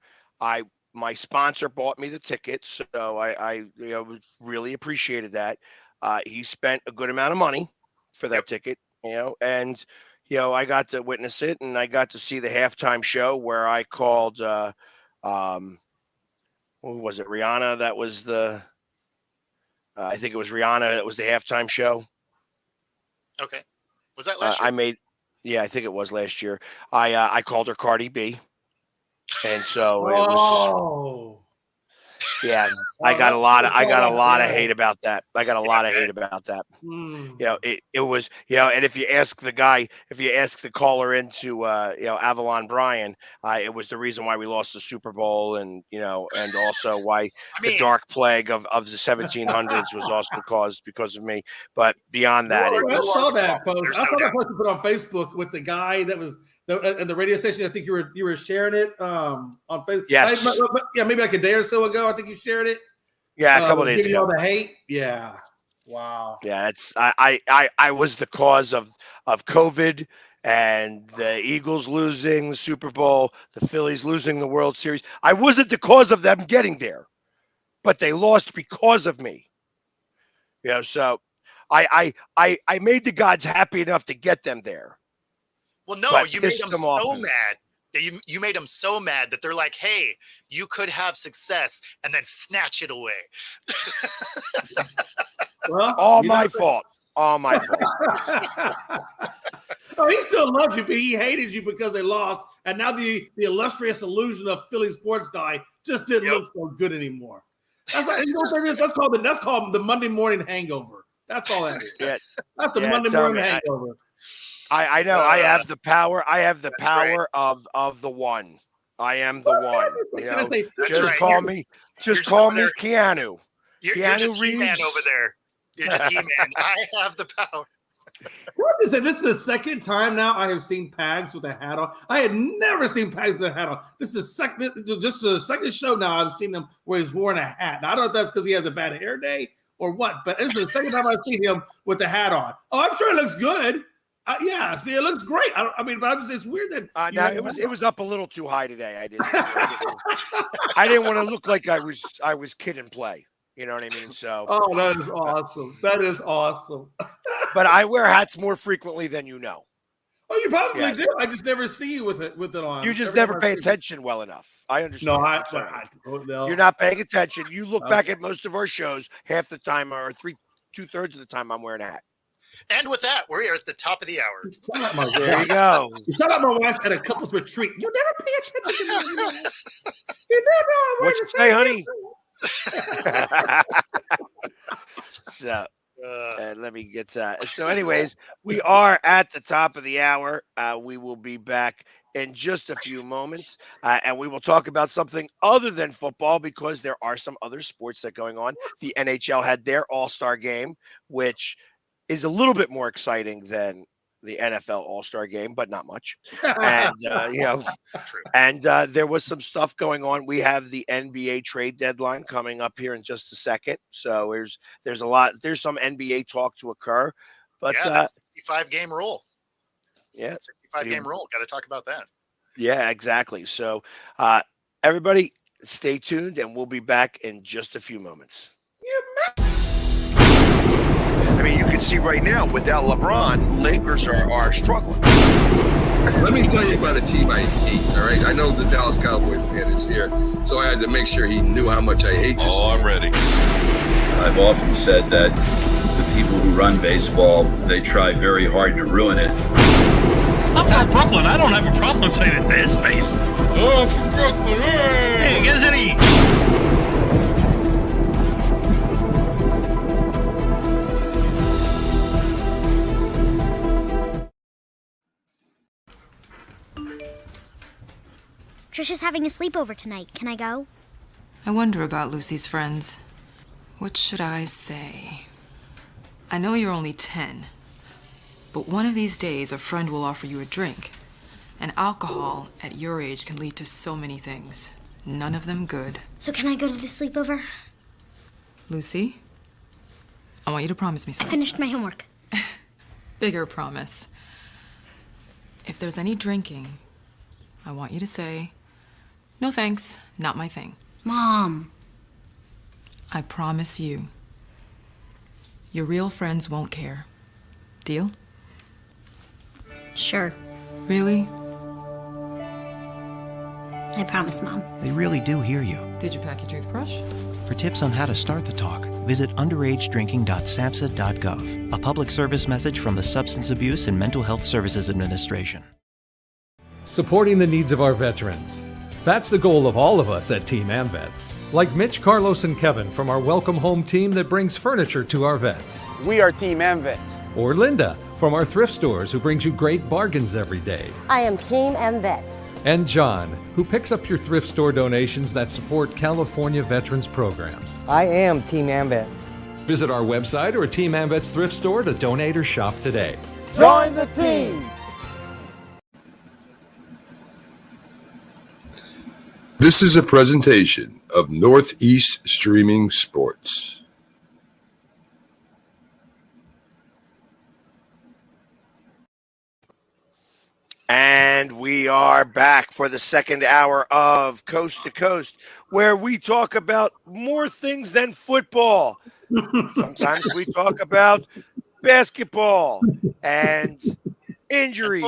My sponsor bought me the ticket, so I really appreciated that. He spent a good amount of money for that ticket, and I got to witness it, and I got to see the halftime show where I called what was it, Rihanna? That was I think it was Rihanna that was the halftime show. Okay. Was that last year? I think it was last year. I called her Cardi B. And so it was, yeah, I got a lot of hate about that. It was, and if you ask the caller into, Avalon Bryan, it was the reason why we lost the Super Bowl, and also why the dark plague of the 1700s was also caused because of me. But beyond that, I saw that post. I saw that post you put on Facebook with the guy that was. And the radio station, I think you were sharing it on Facebook. Yes. Maybe like a day or so ago. I think you shared it. Yeah, a couple of days ago. All the hate. Yeah. Wow. Yeah, I was the cause of COVID and the Eagles losing the Super Bowl, the Phillies losing the World Series. I wasn't the cause of them getting there, but they lost because of me. So I made the gods happy enough to get them there. Well, no, you made them so mad. You made them so mad that they're like, "Hey, you could have success," and then snatch it away. Well, all my fault. Oh, he still loved you, but he hated you because they lost, and now the illustrious illusion of Philly sports guy just didn't look so good anymore. That's what that is. That's called the Monday morning hangover. That's all that is. Yeah. That's the Monday morning hangover. I know. I have the power. I have the power right. of the one. I am the one. Just call me Keanu. You're just He-Man over there. You're just He-Man. I have the power. This is the second time now I have seen Pags with a hat on. I had never seen Pags with a hat on. This is the second show now I've seen him where he's wearing a hat. Now, I don't know if that's because he has a bad hair day or what, but this is the second time I've seen him with the hat on. Oh, I'm sure it looks good. Yeah, see, it looks great. But it's weird that now it was up a little too high today. I didn't want to look like I was kid and play. You know what I mean? So that is awesome. That is awesome. But I wear hats more frequently than you know. Oh, you probably do. I just never see you with it on. You just never pay attention well enough. I understand. No, you're not paying attention. You look back at most of our shows, half the time or 2/3 of the time I'm wearing a hat. And with that, we're at the top of the hour. There you go. You sound like my wife at a couple's retreat. You never pay attention to me. You never. What you say, honey? So let me get so anyways, we are at the top of the hour. We will be back in just a few moments, and we will talk about something other than football because there are some other sports that are going on. The NHL had their All-Star game, which is a little bit more exciting than the NFL All-Star game, but not much. And there was some stuff going on. We have the NBA trade deadline coming up here in just a second. So there's some NBA talk to occur. But that 65 game rule. Yeah, 65 game rule. Got to talk about that. Yeah, exactly. So everybody stay tuned, and we'll be back in just a few moments. mean, you can see right now, without LeBron, Lakers are struggling. Let me tell you about a team I hate, all right? I know the Dallas Cowboy fan is here, so I had to make sure he knew how much I hate this team. I'm ready. I've often said that the people who run baseball, they try very hard to ruin it. I'm from Brooklyn. I don't have a problem saying it to his face. I'm from Brooklyn. Hey, get us any. Trisha's having a sleepover tonight. Can I go? I wonder about Lucy's friends. What should I say? I know you're only 10, but one of these days a friend will offer you a drink. And alcohol at your age can lead to so many things. None of them good. So can I go to the sleepover? Lucy, I want you to promise me I something. finished my homework. Bigger promise. If there's any drinking, I want you to say, "No thanks, not my thing." Mom. I promise you. Your real friends won't care. Deal? Sure. Really? I promise, Mom. They really do hear you. Did you pack your toothbrush? For tips on how to start the talk, visit underagedrinking.samhsa.gov. A public service message from the Substance Abuse and Mental Health Services Administration. Supporting the needs of our veterans. That's the goal of all of us at Team AmVets. Like Mitch, Carlos, and Kevin from our Welcome Home team that brings furniture to our vets. We are Team AmVets. Or Linda from our thrift stores who brings you great bargains every day. I am Team AmVets. And John, who picks up your thrift store donations that support California veterans programs. I am Team AmVets. Visit our website or a Team AmVets thrift store to donate or shop today. Join the team! This is a presentation of Northeast Streaming Sports. And we are back for the second hour of Coast to Coast, where we talk about more things than football. Sometimes we talk about basketball and injuries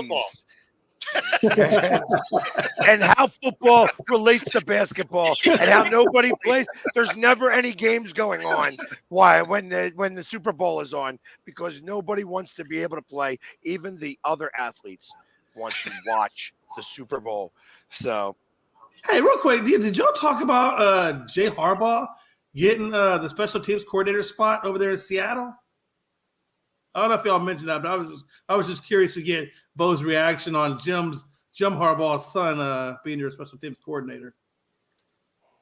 and how football relates to basketball and how nobody plays. There's never any games going on. Why? When the Super Bowl is on, because nobody wants to be able to play. Even the other athletes want to watch the Super Bowl. So, hey, real quick, did y'all talk about Jay Harbaugh getting the special teams coordinator spot over there in Seattle? I don't know if y'all mentioned that, but I was just curious to get Bo's reaction on Jim Harbaugh's son being your special teams coordinator.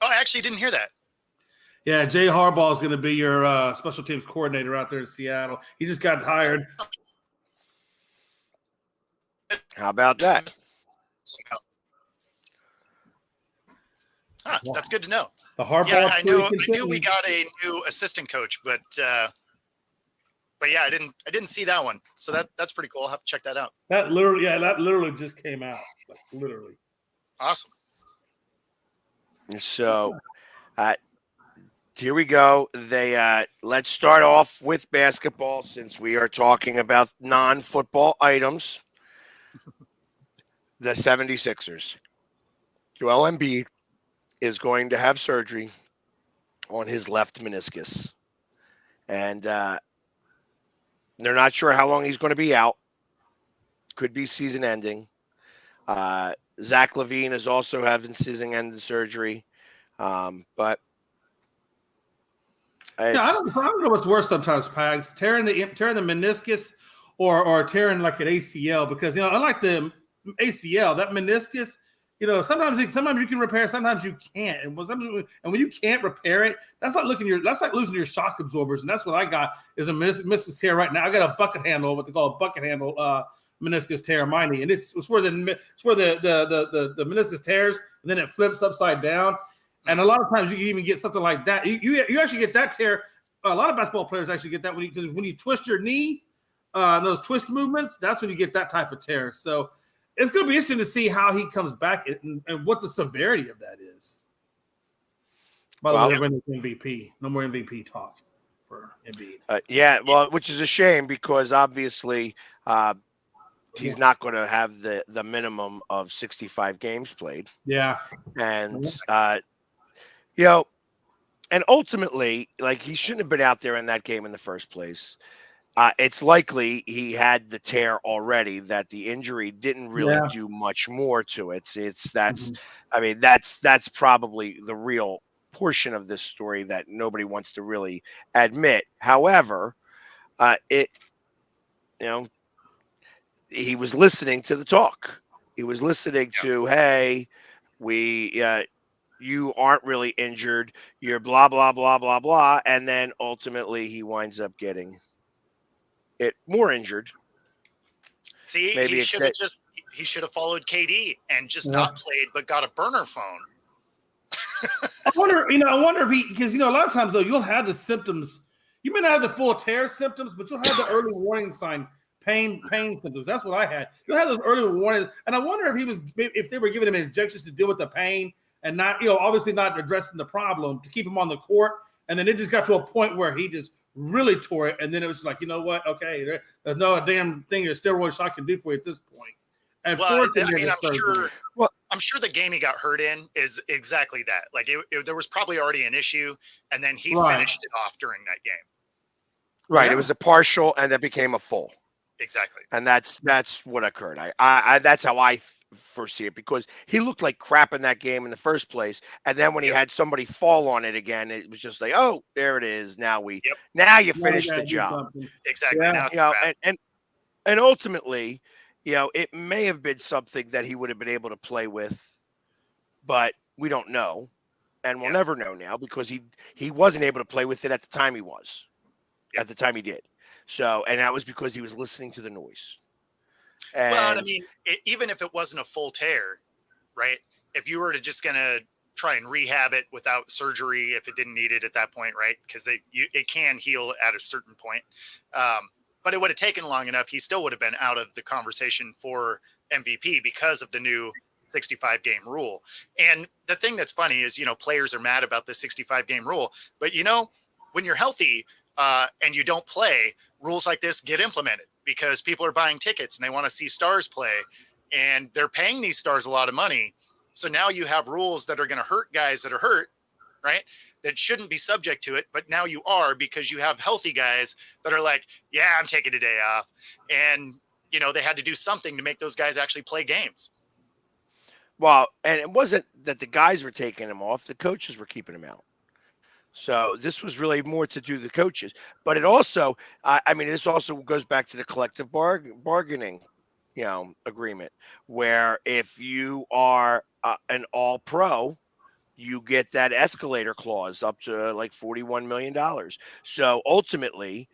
Oh, I actually didn't hear that. Yeah, Jay Harbaugh is going to be your special teams coordinator out there in Seattle. He just got hired. How about that? Huh, that's good to know. The Harbaugh. Yeah, I knew we got a new assistant coach, but yeah, I didn't see that one. So that's pretty cool. I'll have to check that out. That literally just came out. Like, literally. Awesome. So, here we go. Let's start off with basketball since we are talking about non-football items. The 76ers. Joel Embiid is going to have surgery on his left meniscus. And they're not sure how long he's going to be out. Could be season ending. Zach LaVine is also having season-ending surgery. But I don't know what's worse sometimes, Pags. Tearing the meniscus or tearing like an ACL, because unlike the ACL, that meniscus, sometimes you can repair, sometimes you can't. And when you can't repair it, that's like losing your shock absorbers. And that's what I got is a meniscus tear right now. I got a bucket handle, what they call a bucket handle meniscus tear in my knee, and it's where the meniscus tears and then it flips upside down. And a lot of times you can even get something like that. You actually get that tear. A lot of basketball players actually get that because when you twist your knee, those twist movements, that's when you get that type of tear. So it's going to be interesting to see how he comes back and what the severity of that is. By the way, MVP. No more MVP talk. for Embiid. Yeah, well, which is a shame because obviously he's not going to have the minimum of 65 games played. Yeah. And you know, and ultimately, like he shouldn't have been out there in that game in the first place. It's likely he had the tear already, that the injury didn't really Yeah. do much more to it. That's Mhm. I mean, that's probably the real portion of this story that nobody wants to really admit. However, it you know he was listening to the talk. He was listening to, hey, we you aren't really injured. You're blah blah blah blah blah, and then ultimately he winds up getting it more injured. See, Maybe it's that. he should have followed KD and just Yeah. not played, but got a burner phone. I wonder if he, because a lot of times though you'll have the symptoms. You may not have the full tear symptoms, but you'll have the early warning sign, pain symptoms. That's what I had. You'll have those early warnings, and I wonder if they were giving him injections to deal with the pain and not, obviously not addressing the problem to keep him on the court. And then it just got to a point where he just really tore it, and then it was like, you know what? Okay, there's no damn thing that steroid shot can do for you at this point. And Well, forced him I mean, into I'm surgery. sure. Well, I'm sure the game he got hurt in is exactly that. Like there was probably already an issue, and then he Right. finished it off during that game. Right, Yeah. it was a partial, and that became a full, Exactly. and that's what occurred. I that's how I foresee it, because he looked like crap in that game in the first place, and then when he Yep. had somebody fall on it again, it was just like, oh, there it is. Now you Now you finished the gotta do job. something. Exactly. Yeah. Now it's You know, crap. and ultimately, it may have been something that he would have been able to play with, but we don't know, and we'll Yeah. never know now, because he wasn't able to play with it at the time he was. Yeah. At the time he did. So, and that was because he was listening to the noise. Well, and I And mean, even if it wasn't a full tear, right? If you were to just gonna try and rehab it without surgery, if it didn't need it at that point, right? Because it can heal at a certain point. But it would have taken long enough. He still would have been out of the conversation for MVP because of the new 65 game rule. And the thing that's funny is, players are mad about the 65 game rule, but when you're healthy and you don't play, rules like this get implemented because people are buying tickets and they want to see stars play, and they're paying these stars a lot of money. So now you have rules that are going to hurt guys that are hurt, right? That shouldn't be subject to it, but now you are, because you have healthy guys that are like, yeah, I'm taking a day off. And, they had to do something to make those guys actually play games. well, and it wasn't that the guys were taking him off, the coaches were keeping him out. So this was really more to do with the coaches, but it also, I mean, this also goes back to the collective bargaining, agreement, where if you are an all pro, you get that escalator clause up to like $41 million. So ultimately,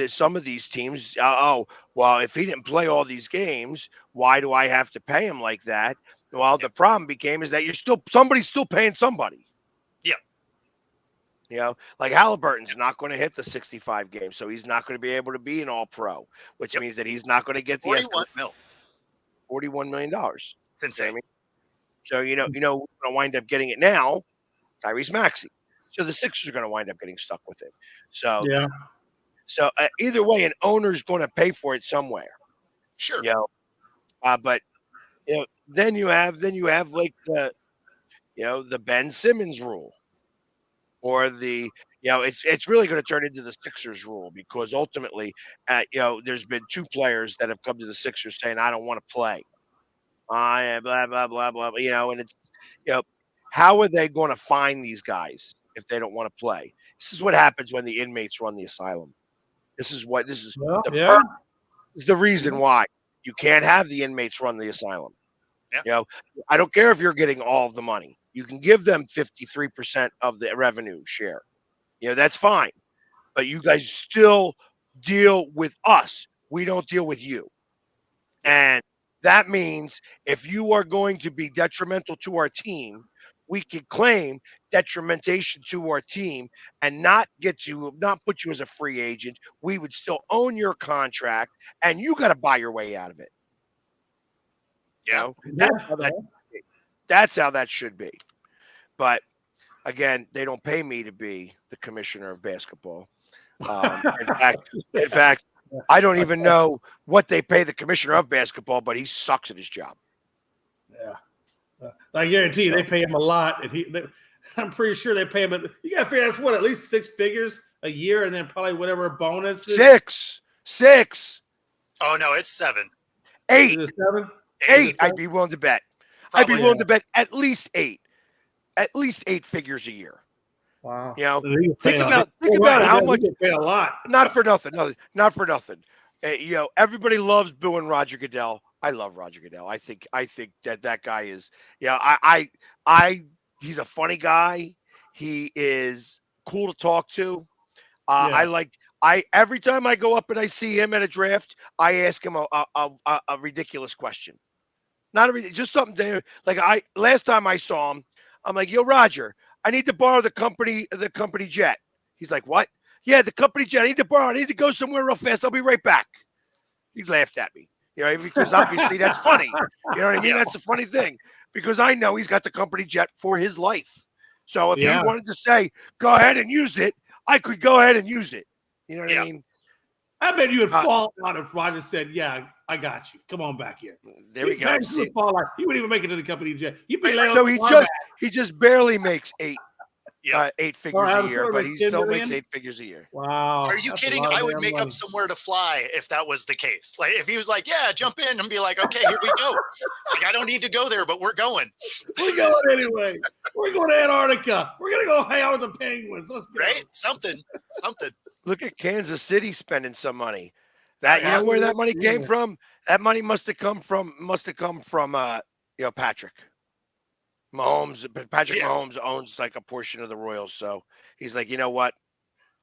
some of these teams, well, if he didn't play all these games, why do I have to pay him like that? Well, the problem became is that somebody's still paying somebody. Yeah. Like Halliburton's not going to hit the 65 games, so he's not going to be able to be an all pro, which means that he's not going to get the 41 mil. $41 million. It's insane. So, we're going to wind up getting it now, Tyrese Maxey. So the Sixers are going to wind up getting stuck with it. So, Yeah. So either way, an owner's going to pay for it somewhere. Sure. But then you have like the Ben Simmons rule, or it's really going to turn into the Sixers rule, because ultimately, there's been two players that have come to the Sixers saying, I don't want to play. I blah blah blah blah. And it's how are they going to find these guys if they don't want to play? This is what happens when the inmates run the asylum. This is Well, the reason why you can't have the inmates run the asylum. Yeah. I don't care if you're getting all of the money. You can give them 53% of the revenue share. That's fine. But you guys still deal with us. We don't deal with you. And that means if you are going to be detrimental to our team, we could claim detrimentation to our team and not put you as a free agent. We would still own your contract, and you got to buy your way out of it. Yeah. That's how that should be. But again, they don't pay me to be the commissioner of basketball. In fact, I don't even know what they pay the commissioner of basketball, but he sucks at his job. Yeah, I guarantee you, they pay him a lot, and I'm pretty sure they pay him. You got to figure that's what, at least 6 figures a year, and then probably whatever bonus. Six. Oh no, it's 7. 8. Is it 7? 8. I'd be willing to bet. Probably, I'd be willing to bet at least 8. At least 8 figures a year. Wow. You know, think about how much. Pay a lot. Not for nothing. No, not for nothing. You know, everybody loves booing Roger Goodell. I love Roger Goodell. I think that guy is. Yeah, he's a funny guy. He is cool to talk to. Every time I go up and I see him at a draft, I ask him a ridiculous question. Just something to, like last time I saw him, I'm like, yo, Roger, I need to borrow the company jet. He's like, what? Yeah, the company jet. I need to go somewhere real fast. I'll be right back. He laughed at me, you know, because obviously that's funny. You know what I mean? That's a funny thing because I know he's got the company jet for his life. So if he wanted to say, go ahead and use it, I could go ahead and use it. You know what I mean? I bet you would fall out if Roger said, yeah, I got you. Come on back here. There we go. He wouldn't even make it to the company jet. So he just barely makes 8 figures a year, but he still makes 8 figures a year. Wow. Are you kidding? I would make up somewhere to fly if that was the case. Like if he was like, yeah, jump in and be like, okay, here we go. Like I don't need to go there, but we're going. We're going anyway. We're going to Antarctica. We're going to go hang out with the penguins. Let's go. Right? Something. Look at Kansas City spending some money. That you know where that money came from? That money must have come from Patrick Mahomes. Patrick Mahomes owns like a portion of the Royals, so he's like, you know what?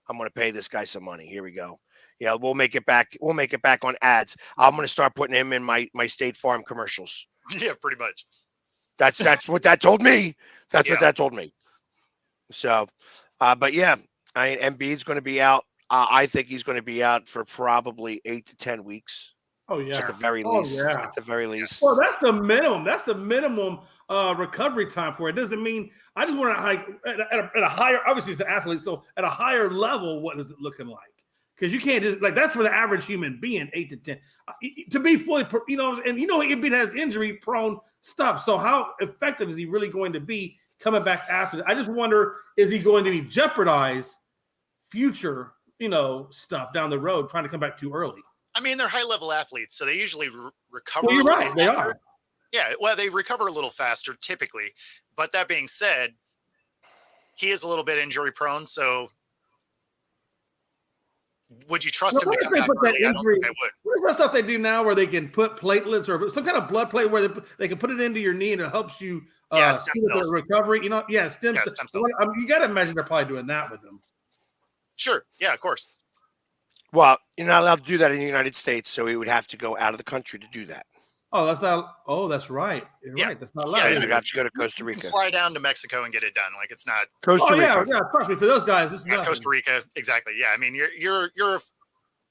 I'm going to pay this guy some money. Here we go. Yeah, we'll make it back. We'll make it back on ads. I'm going to start putting him in my State Farm commercials. Yeah, pretty much. That's what that told me. That's what that told me. So, but yeah, Embiid's going to be out. I think he's going to be out for probably 8 to 10 weeks. Oh yeah, at the very least. At the very least. Well, that's the minimum. That's the minimum recovery time for it. Doesn't mean I just want to hike at a higher. Obviously, he's an athlete, so at a higher level, what is it looking like? Because you can't just like that's for the average human being 8 to 10 to be fully, and Embiid has injury prone stuff. So how effective is he really going to be coming back after that? I just wonder, is he going to jeopardize future, stuff down the road, trying to come back too early? I mean, they're high-level athletes, so they usually recover. Well, you're right. They are. Yeah, well, they recover a little faster typically. But that being said, he is a little bit injury-prone, so would you trust him to come back early? I don't think I would. What is that stuff they do now where they can put platelets or some kind of blood plate where they can put it into your knee and it helps you stem cells. recovery? Stem cells. You got to imagine they're probably doing that with them. Sure. Yeah, of course. Well, you're not allowed to do that in the United States, so he would have to go out of the country to do that. Oh, that's not. Oh, that's right. You're right. That's not allowed. Yeah, you'd have to go to Costa Rica. You can fly down to Mexico and get it done. Like it's not Costa Rica. Yeah. Trust me, for those guys, it's not Costa Rica. Exactly. Yeah. I mean, you're a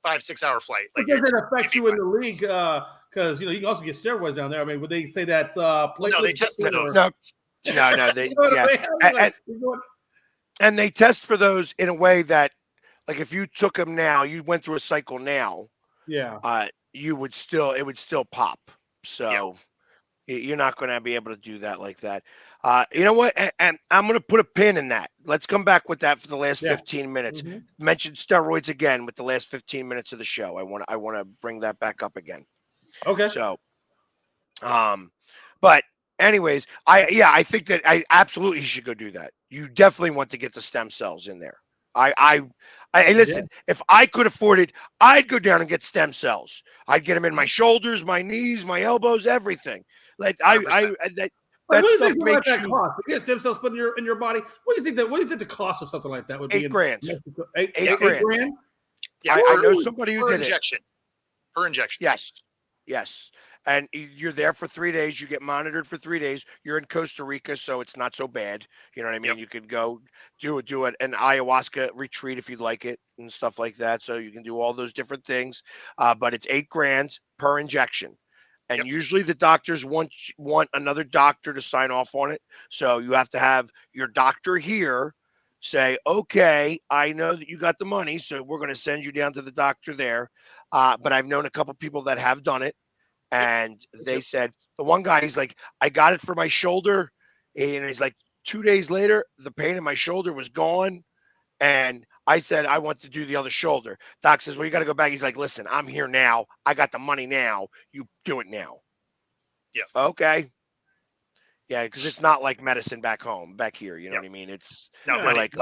5-6 hour flight. Like, does it affect you in the league? Because you can also get steroids down there. I mean, would they say that's no, they test for those. No. They and they test for those in a way that, like, if you took them now, you went through a cycle now. Yeah. It would still pop. So you're not going to be able to do that like that. You know what? And I'm going to put a pin in that. Let's come back with that for the last 15 minutes. Mm-hmm. Mention steroids again with the last 15 minutes of the show. I want to bring that back up again. Okay. So, but anyways, I think that absolutely he should go do that. You definitely want to get the stem cells in there. I listen, if I could afford it, I'd go down and get stem cells. I'd get them in my shoulders, my knees, my elbows, everything. Like what do you think about that cost? To get stem cells put in your body, what do you think the cost of something like that would be? $8 grand. $8 grand? Yeah, I know somebody who did injection. Per injection. Yes. And you're there for 3 days. You get monitored for 3 days. You're in Costa Rica, so it's not so bad. You know what I mean? Yep. You could go do an ayahuasca retreat if you'd like it and stuff like that. So you can do all those different things. But it's $8 grand per injection. and usually the doctors want another doctor to sign off on it. So you have to have your doctor here say, okay, I know that you got the money, so we're going to send you down to the doctor there. But I've known a couple people that have done it, and they said, the one guy, he's like, I got it for my shoulder, and he's like, 2 days later, the pain in my shoulder was gone. And I said, I want to do the other shoulder. Doc says, well, you got to go back. He's like, listen, I'm here now. I got the money now. You do it now. Yeah. Okay. Yeah, because it's not like medicine back home, back here. You know what I mean? It's they're like,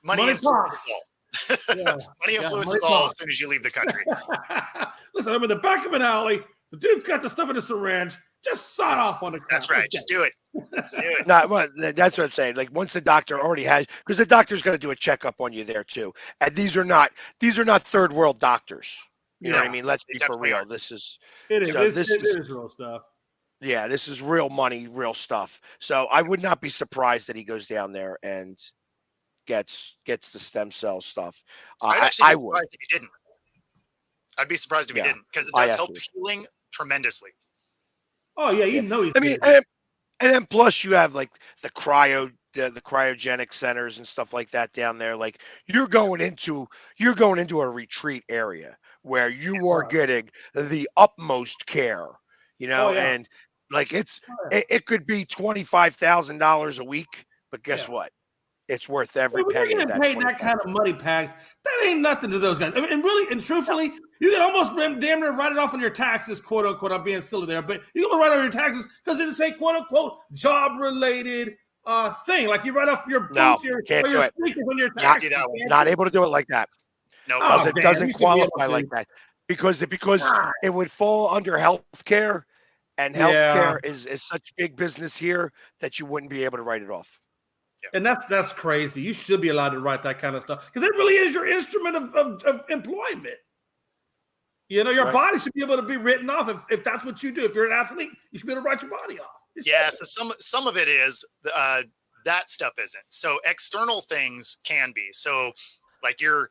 money influences all. Money influences all as soon as you leave the country. Listen, I'm in the back of an alley. The dude's got the stuff in a syringe. Just sign off on the. That's right. Just do it. Just do it. No, well, that's what I'm saying. Like once the doctor already has, because the doctor's going to do a checkup on you there too. And these are not third world doctors. You know what I mean? Let's be for real. This is it is. So this is real stuff. Yeah, this is real money, real stuff. So I would not be surprised that he goes down there and gets the stem cell stuff. I'd actually be I would. surprised if he didn't. I'd be surprised if he didn't, because it does help healing tremendously. Oh yeah, you know. I mean, and then plus you have like the cryogenic centers and stuff like that down there. Like you're going into a retreat area where you are getting the utmost care. You know, and like it could be $25,000 a week, but guess what? It's worth every penny. You're getting paid that kind of money, Pags. That ain't nothing to those guys. I mean, and really and truthfully, you can almost damn near write it off on your taxes, quote unquote. I'm being silly there, but you can write off your taxes because it's a quote unquote job related thing. Like you write off your boots, your sneakers on your taxes. Not able to do it like that. No, because it doesn't qualify like that. Because it would fall under healthcare, and healthcare is such big business here that you wouldn't be able to write it off. And that's crazy. You should be allowed to write that kind of stuff because it really is your instrument of employment. You know, your body should be able to be written off if that's what you do. If you're an athlete, you should be able to write your body off. Yeah, so some of it is that stuff isn't. So external things can be. So like your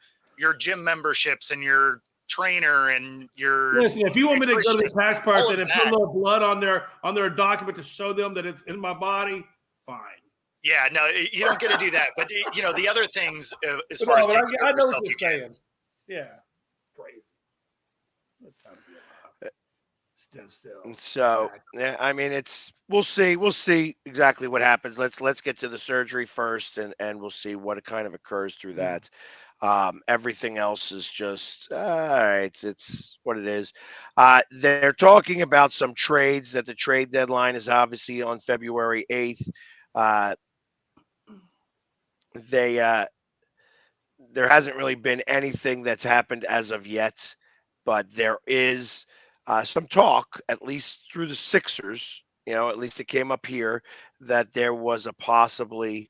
gym memberships and your trainer and your. Listen, if you want me to go to the tax person and put a little blood on their document to show them that it's in my body, fine. Yeah, no, you don't get to do that. But you know the other things, as far as taking care of yourself, you can. Yeah, crazy. Stem cell. So yeah, I mean, we'll see exactly what happens. Let's get to the surgery first, and we'll see what kind of occurs through that. Everything else is just all right. It's what it is. They're talking about some trades. That the trade deadline is obviously on February 8th. There hasn't really been anything that's happened as of yet, but there is some talk, at least through the Sixers. You know, at least it came up here that there was a possible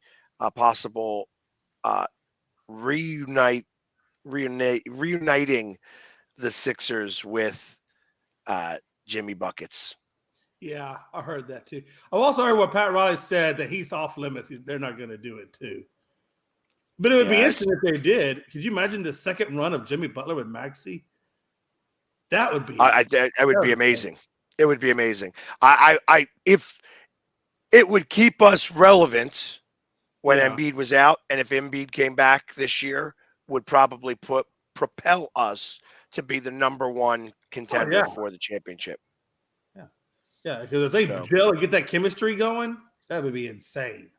reuniting the Sixers with Jimmy Buckets. Yeah, I heard that too. I've also heard what Pat Riley said, that he's off limits. They're not going to do it too. But it would be interesting if they did. Could you imagine the second run of Jimmy Butler with Maxey? That would be. That would be amazing. It would be amazing. If it would keep us relevant when Embiid was out, and if Embiid came back this year, would probably propel us to be the number one contender for the championship. Yeah, because if they gel and get that chemistry going, that would be insane.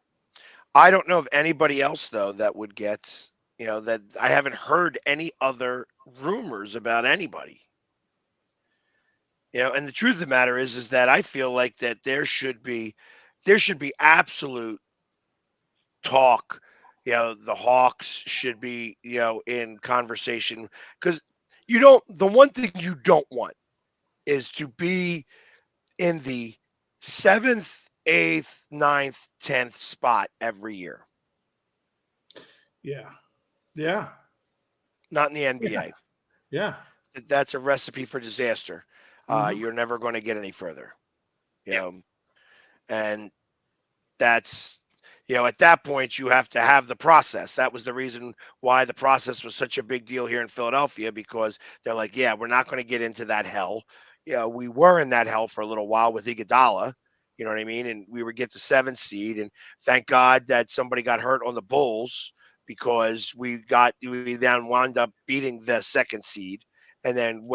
I don't know of anybody else though that would get. That I haven't heard any other rumors about anybody. And the truth of the matter is that I feel like that there should be absolute talk. The Hawks should be, in conversation, because the one thing you don't want is to be in the 7th, 8th, 9th, 10th spot every year. Yeah. Yeah. Not in the NBA. Yeah. That's a recipe for disaster. You're never going to get any further. And that's, at that point, you have to have the process. That was the reason why the process was such a big deal here in Philadelphia, because they're like, we're not going to get into that hell. we were in that hell for a little while with Iguodala. You know what I mean? And we would get the 7th seed, and thank God that somebody got hurt on the Bulls because we then wound up beating the 2nd seed, and then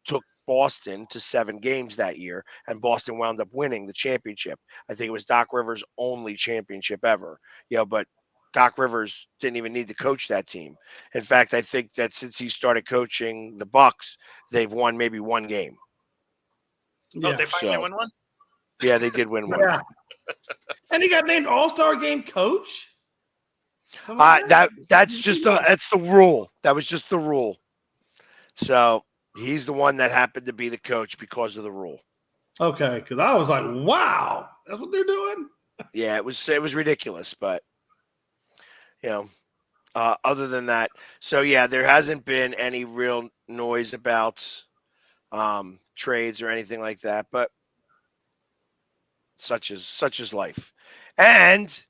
took Boston to 7 games that year, and Boston wound up winning the championship. I think it was Doc Rivers' only championship ever. But Doc Rivers didn't even need to coach that team. In fact, I think that since he started coaching the Bucks, they've won maybe 1 game. Oh, they finally won one? Yeah, they did win one. Yeah. And he got named All-Star Game coach? That's the rule. That was just the rule. So he's the one that happened to be the coach because of the rule. Okay, because I was like, wow, that's what they're doing? Yeah, it was ridiculous, but other than that, so yeah, there hasn't been any real noise about trades or anything like that, but such is life. And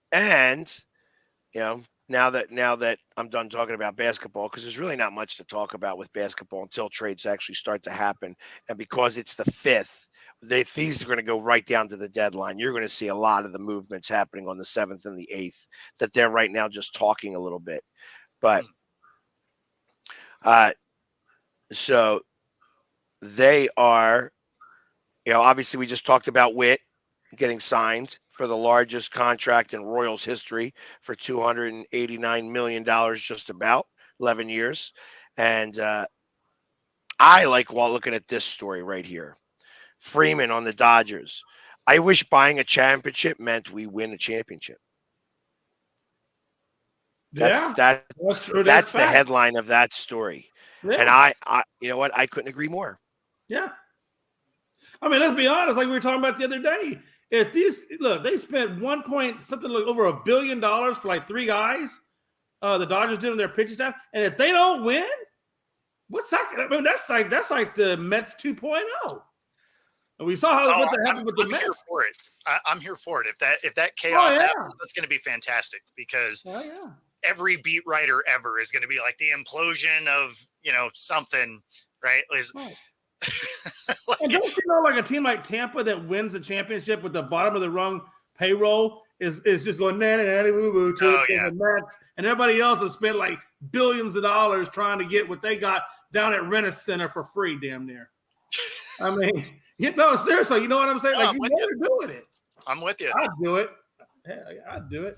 now that I'm done talking about basketball, because there's really not much to talk about with basketball until trades actually start to happen, and because it's the 5th, these are going to go right down to the deadline. You're going to see a lot of the movements happening on the 7th and the 8th that they're right now just talking a little bit. But so they are, obviously we just talked about Witt getting signed for the largest contract in Royals history for $289 million, just about 11 years. And I like looking at this story right here. Freeman on the Dodgers. I wish buying a championship meant we win a championship. That's true. That's the headline of that story. Yeah. And I you know what? I couldn't agree more. Yeah. I mean, let's be honest, like we were talking about the other day. If they spent something like over $1 billion for like 3 guys, the Dodgers did on their pitching staff, and if they don't win, what's that? I mean, that's like the Mets 2.0. And we saw what happened with the Mets. I'm here for it. I'm here for it. If that chaos happens, that's going to be fantastic because every beat writer ever is going to be like the implosion of something, right? And don't you know, like a team like Tampa that wins the championship with the bottom of the rung payroll is just going woo to the Mets, and everybody else has spent like billions of dollars trying to get what they got down at Renner Center for free, damn near. I mean, seriously, you know what I'm saying? Like you're doing it. I'm with you. I'd do it. Hell, I'd do it.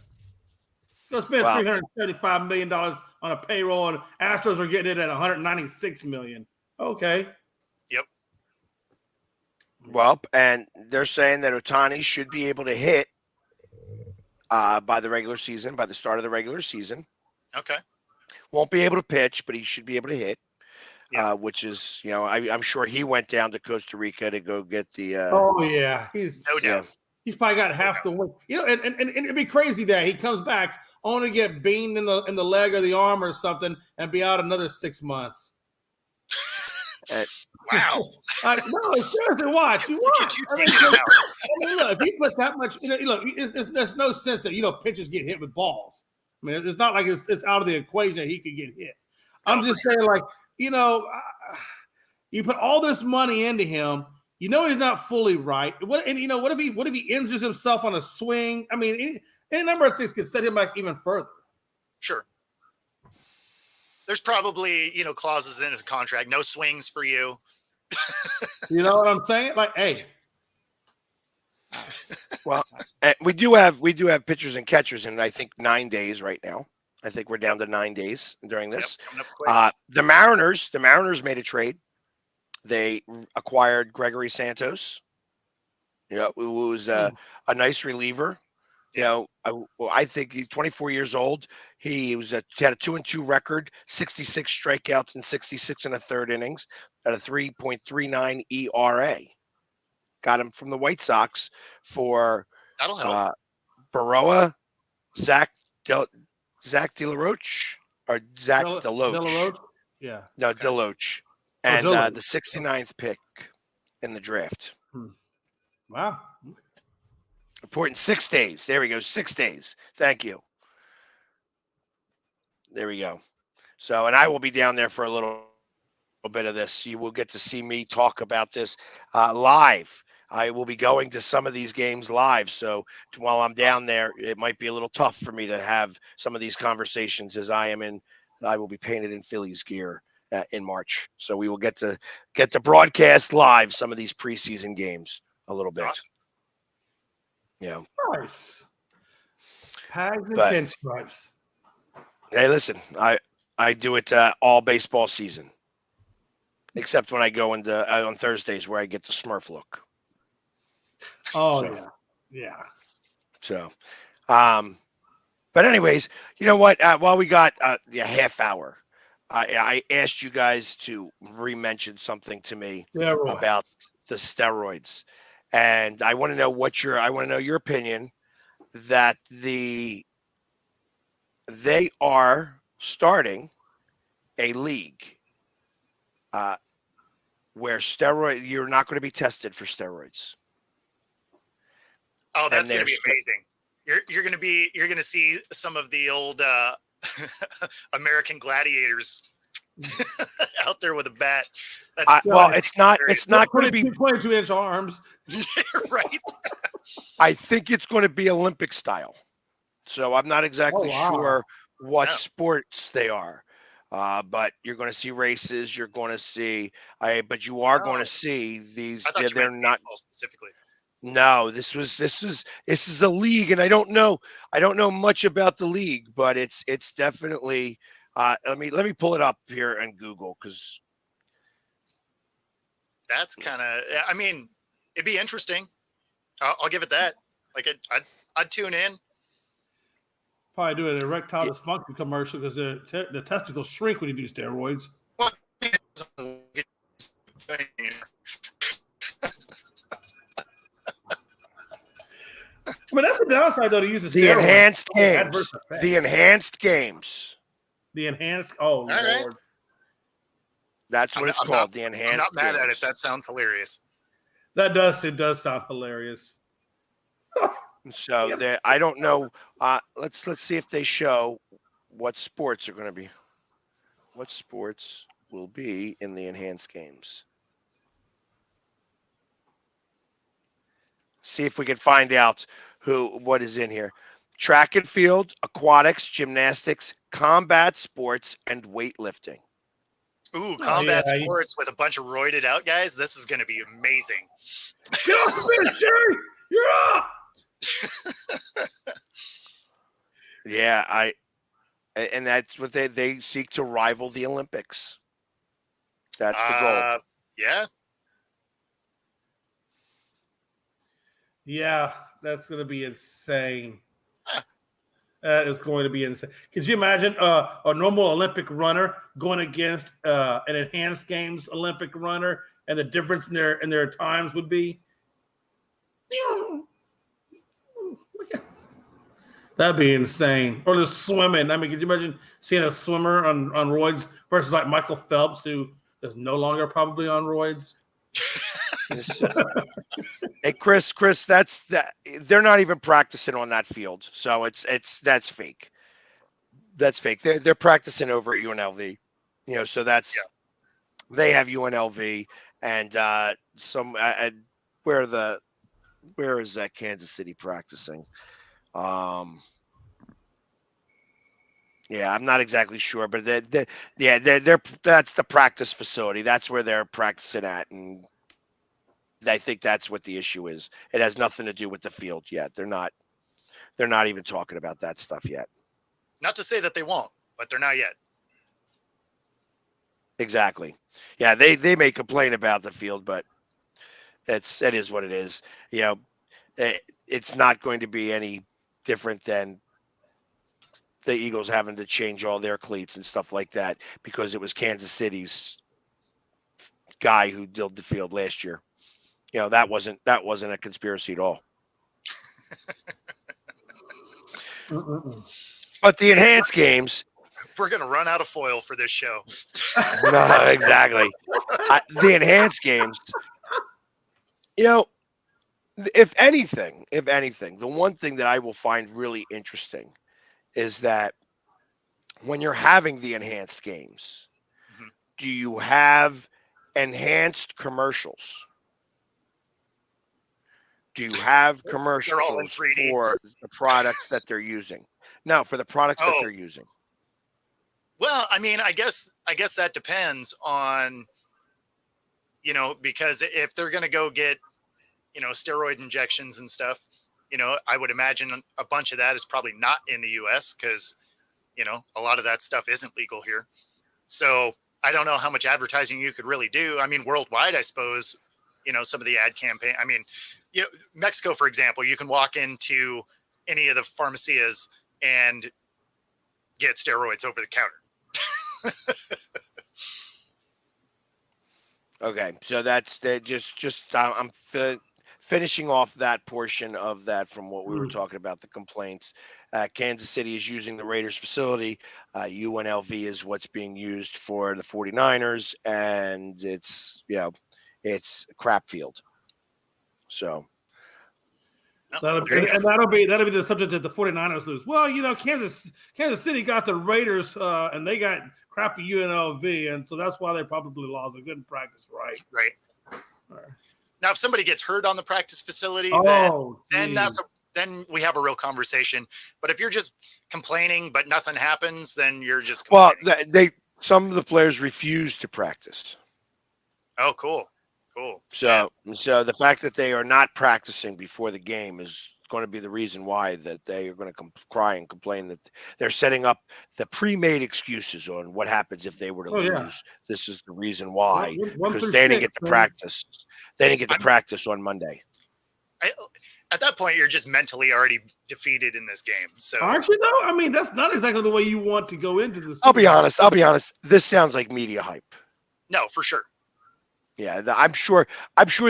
Go spend $375 million on a payroll, and Astros are getting it at $196 million. Okay. Yep. Well, and they're saying that Ohtani should be able to hit by the start of the regular season. Okay. Won't be able to pitch, but he should be able to hit. Which is, I'm sure he went down to Costa Rica to go get the. Oh yeah, he's no doubt. He's probably got half the win. And it'd be crazy that he comes back only to get beamed in the leg or the arm or something and be out another 6 months. Wow. No, seriously, watch. You watch. I mean, look, if you put that much, there's no sense that pitchers get hit with balls. I mean, it's not like it's out of the equation that he could get hit. I'm just saying, like, you put all this money into him. He's not fully right. What if he injures himself on a swing? I mean, any number of things could set him back even further. Sure. There's probably, clauses in his contract. No swings for you. You know what I'm saying? Like, hey. Well, we do have pitchers and catchers in, I think, 9 days right now. I think we're down to 9 days during this. The Mariners made a trade. They acquired Gregory Santos. It was a nice reliever. I think he's 24 years old. He had a 2-2 record, 66 strikeouts and 66 1/3 innings at a 3.39 ERA. Got him from the White Sox for that'll help. Baroa, Zach DeLaroche or Zach Deloach. Yeah. No, okay. Deloach. And the 69th pick in the draft. Wow. Important 6 days. There we go. 6 days. Thank you. There we go. So, and I will be down there for a little bit of this. You will get to see me talk about this live. I will be going to some of these games live. So while I'm down there, it might be a little tough for me to have some of these conversations as I will be painted in Phillies gear in March. So we will get to broadcast live some of these preseason games a little bit. Awesome. Yeah. Nice. Pags and But- pinstripes. Hey, listen, I do it all baseball season, except when I go into on Thursdays where I get the Smurf look. Oh, So- yeah. So, but anyways, you know what? While we got a half hour, I asked you guys to re-mention something to me Steroids. about the steroids, and I want to know your opinion that they are starting a league where you're not going to be tested for steroids. Oh, that's And going to be they're amazing. You're going to see some of the old American gladiators out there with a bat. Well, it's not going to be 22-inch arms. Right. I think it's going to be Olympic style. So I'm not exactly sure what sports they are. But you're going to see races. You're going to see, but you are going to see these. I thought They're you meant not baseball specifically. No, this is a league, and I don't know much about the league, but it's definitely. Let me pull it up here and Google because That's kind of. I mean, it'd be interesting. I'll give it that. Like I'd tune in. Probably do an erectile dysfunction commercial because the testicles shrink when you do steroids. I mean, that's the downside, though, to use the enhanced games. The enhanced games. The enhanced. Oh, All right. Lord. That's what it's called. The enhanced. I'm not mad at games. it. That sounds hilarious. It does sound hilarious. So I don't know. Let's see if they show what sports are going to be. What sports will be in the enhanced games? See if we can find out what is in here. Track and field, aquatics, gymnastics, combat sports, and weightlifting. Ooh, combat sports with a bunch of roided out guys. This is going to be amazing. Get off the bench, Jerry! You're up! Yeah, and that's what they seek to rival the Olympics. That's the goal. Yeah. Yeah, that's going to be insane. That is going to be insane. Could you imagine a normal Olympic runner going against an enhanced games Olympic runner, and the difference in their times would be? That'd be insane. Or the swimming. I mean, could you imagine seeing a swimmer on roids versus like Michael Phelps, who is no longer probably on roids? Hey, Chris, they're not even practicing on that field, so that's fake. That's fake. They're practicing over at UNLV, so they have UNLV and some where is that Kansas City practicing? Yeah, I'm not exactly sure, but they're that's the practice facility. That's where they're practicing at, and I think that's what the issue is. It has nothing to do with the field yet. They're not even talking about that stuff yet. Not to say that they won't, but they're not yet. Exactly. Yeah, they may complain about the field, but it is what it is. It's not going to be any different than the Eagles having to change all their cleats and stuff like that because it was Kansas City's guy who did the field last year. That wasn't a conspiracy at all. But the enhanced games, we're going to run out of foil for this show. No, exactly. The enhanced games, if anything, the one thing that I will find really interesting is that when you're having the enhanced games, do you have enhanced commercials? Do you have They're all in commercials 3D. for the products that they're using? No, for the products that Oh. they're using. Well, I mean, I guess that depends on, because if they're going to go get, steroid injections and stuff, I would imagine a bunch of that is probably not in the US because, a lot of that stuff isn't legal here. So I don't know how much advertising you could really do. I mean, worldwide, I suppose, some of the ad campaign. I mean, Mexico, for example, you can walk into any of the pharmacias and get steroids over the counter. Okay, so that's I'm finishing off that portion of that from what we were talking about, the complaints. Kansas City is using the Raiders facility. UNLV is what's being used for the 49ers, and it's a crap field. So that'll be the subject that the 49ers lose. Well, Kansas City got the Raiders and they got crappy UNLV, and so that's why they probably lost. They couldn't practice right. Right. Now, if somebody gets hurt on the practice facility, then we have a real conversation. But if you're just complaining but nothing happens, then you're just complaining. Some of the players refuse to practice. Oh, cool. So the fact that they are not practicing before the game is going to be the reason why that they are going to cry and complain that they're setting up the pre-made excuses on what happens if they were to lose. Yeah. This is the reason why, because 1 they didn't through get to 6, practice. They didn't get to practice on Monday. At that point, you're just mentally already defeated in this game. So aren't you though? I mean, that's not exactly the way you want to go into this. I'll be honest. This sounds like media hype. No, for sure. Yeah, I'm sure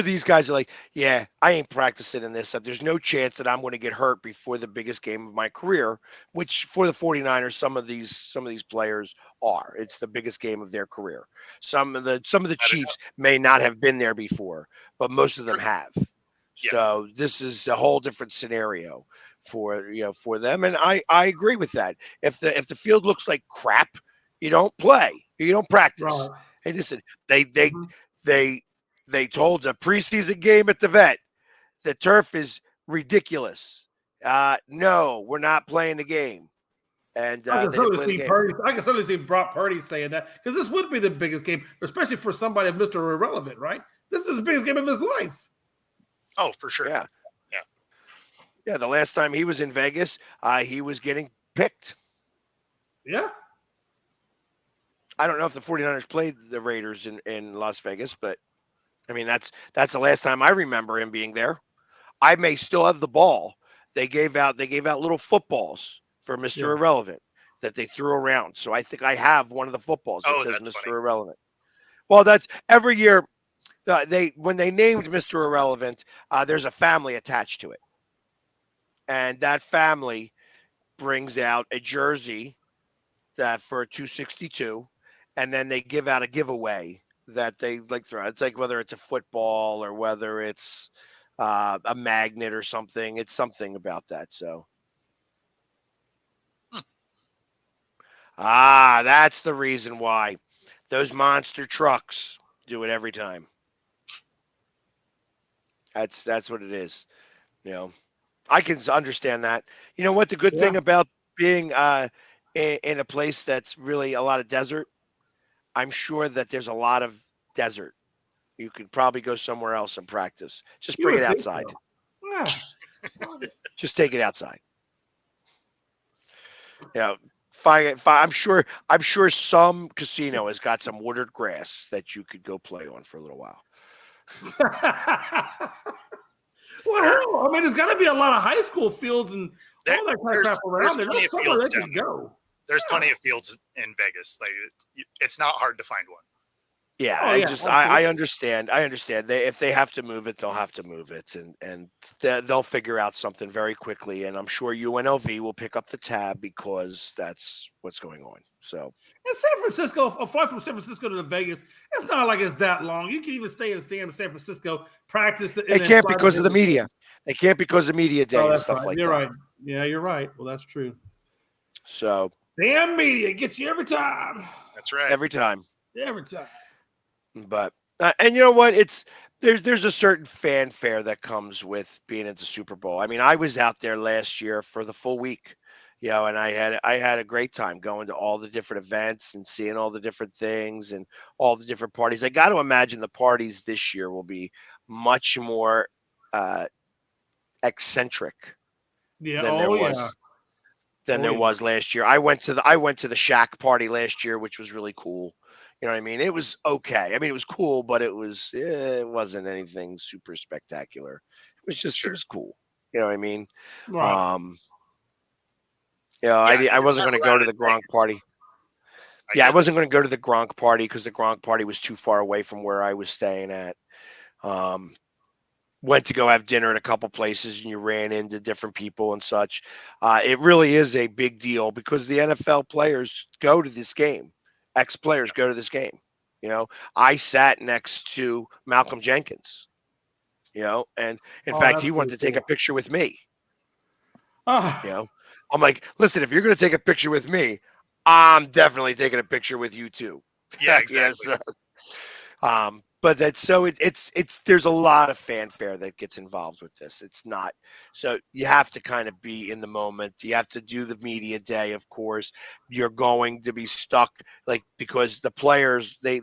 these guys are like, yeah, I ain't practicing in this. There's no chance that I'm going to get hurt before the biggest game of my career, which for the 49ers, some of these players are. It's the biggest game of their career. Some of the Chiefs may not have been there before, but most of them have. Yeah. So this is a whole different scenario for them, and I agree with that. If the field looks like crap, you don't play. You don't practice. Right. Hey, listen, they told the preseason game at the Vet, the turf is ridiculous. No, we're not playing the game. And I can certainly see Brock Purdy saying that, because this would be the biggest game, especially for somebody of Mr. Irrelevant, right? This is the biggest game of his life. Oh, for sure. Yeah. The last time he was in Vegas, he was getting picked. Yeah. I don't know if the 49ers played the Raiders in Las Vegas, but I mean, that's the last time I remember him being there. I may still have the ball. They gave out little footballs for Mr. Irrelevant that they threw around. So I think I have one of the footballs that says Mr. Funny. Irrelevant. Well, that's every year. When they named Mr. Irrelevant, there's a family attached to it, and that family brings out a jersey that for $262, and then they give out a giveaway that they throw out. It's like whether it's a football or whether it's a magnet or something. It's something about that. So, that's the reason why those monster trucks do it every time. That's what it is. I can understand that. You know what? The good thing about being in a place that's really a lot of desert, I'm sure that there's a lot of desert. You could probably go somewhere else and practice. Just bring it outside. Yeah. Just take it outside. I'm sure some casino has got some wooded grass that you could go play on for a little while. Well, hell, I mean, there's got to be a lot of high school fields and all that kind of crap around there. Plenty of fields down there. Go. There's plenty of fields in Vegas. It's not hard to find one. Yeah, I understand. If they have to move it, they'll have to move it, and they'll figure out something very quickly. And I'm sure UNLV will pick up the tab because that's what's going on. So, in San Francisco, a flight from San Francisco to Vegas, it's not like it's that long. You can even stay in San Francisco, practice. They can't because of the media. They can't because of media day and stuff like that. You're right. Yeah, you're right. Well, that's true. So, damn media gets you every time. That's right. Every time. Every time. But and you know what? There's a certain fanfare that comes with being at the Super Bowl. I mean, I was out there last year for the full week, and I had a great time going to all the different events and seeing all the different things and all the different parties. I got to imagine the parties this year will be much more uh, eccentric Yeah. than there Oh yeah. was than Oh there yeah. was last year. I went to the Shack party last year, which was really cool. You know what I mean? It was okay. I mean, it was cool, but it wasn't anything super spectacular. It was cool. You know what I mean? Right. Um, Yeah, I I mean, it's wasn't not going to go around to as the Gronk Vegas. party. I Yeah, I get that. wasn't going to go to the Gronk party because the Gronk party was too far away from where I was staying at. Um, went to go have dinner at a couple places and you ran into different people and such. It really is a big deal because the NFL players go to this game. Ex players go to this game. You know, I sat next to Malcolm Jenkins, and in Oh, fact, that's he pretty wanted to take a cool. picture with me. You Ah, know, I'm like, listen, if you're going to take a picture with me, I'm definitely taking a picture with you too. Yeah, Yes. exactly. But that's so it's there's a lot of fanfare that gets involved with this. It's not so you have to kind of be in the moment. You have to do the media day, of course. You're going to be stuck because the players they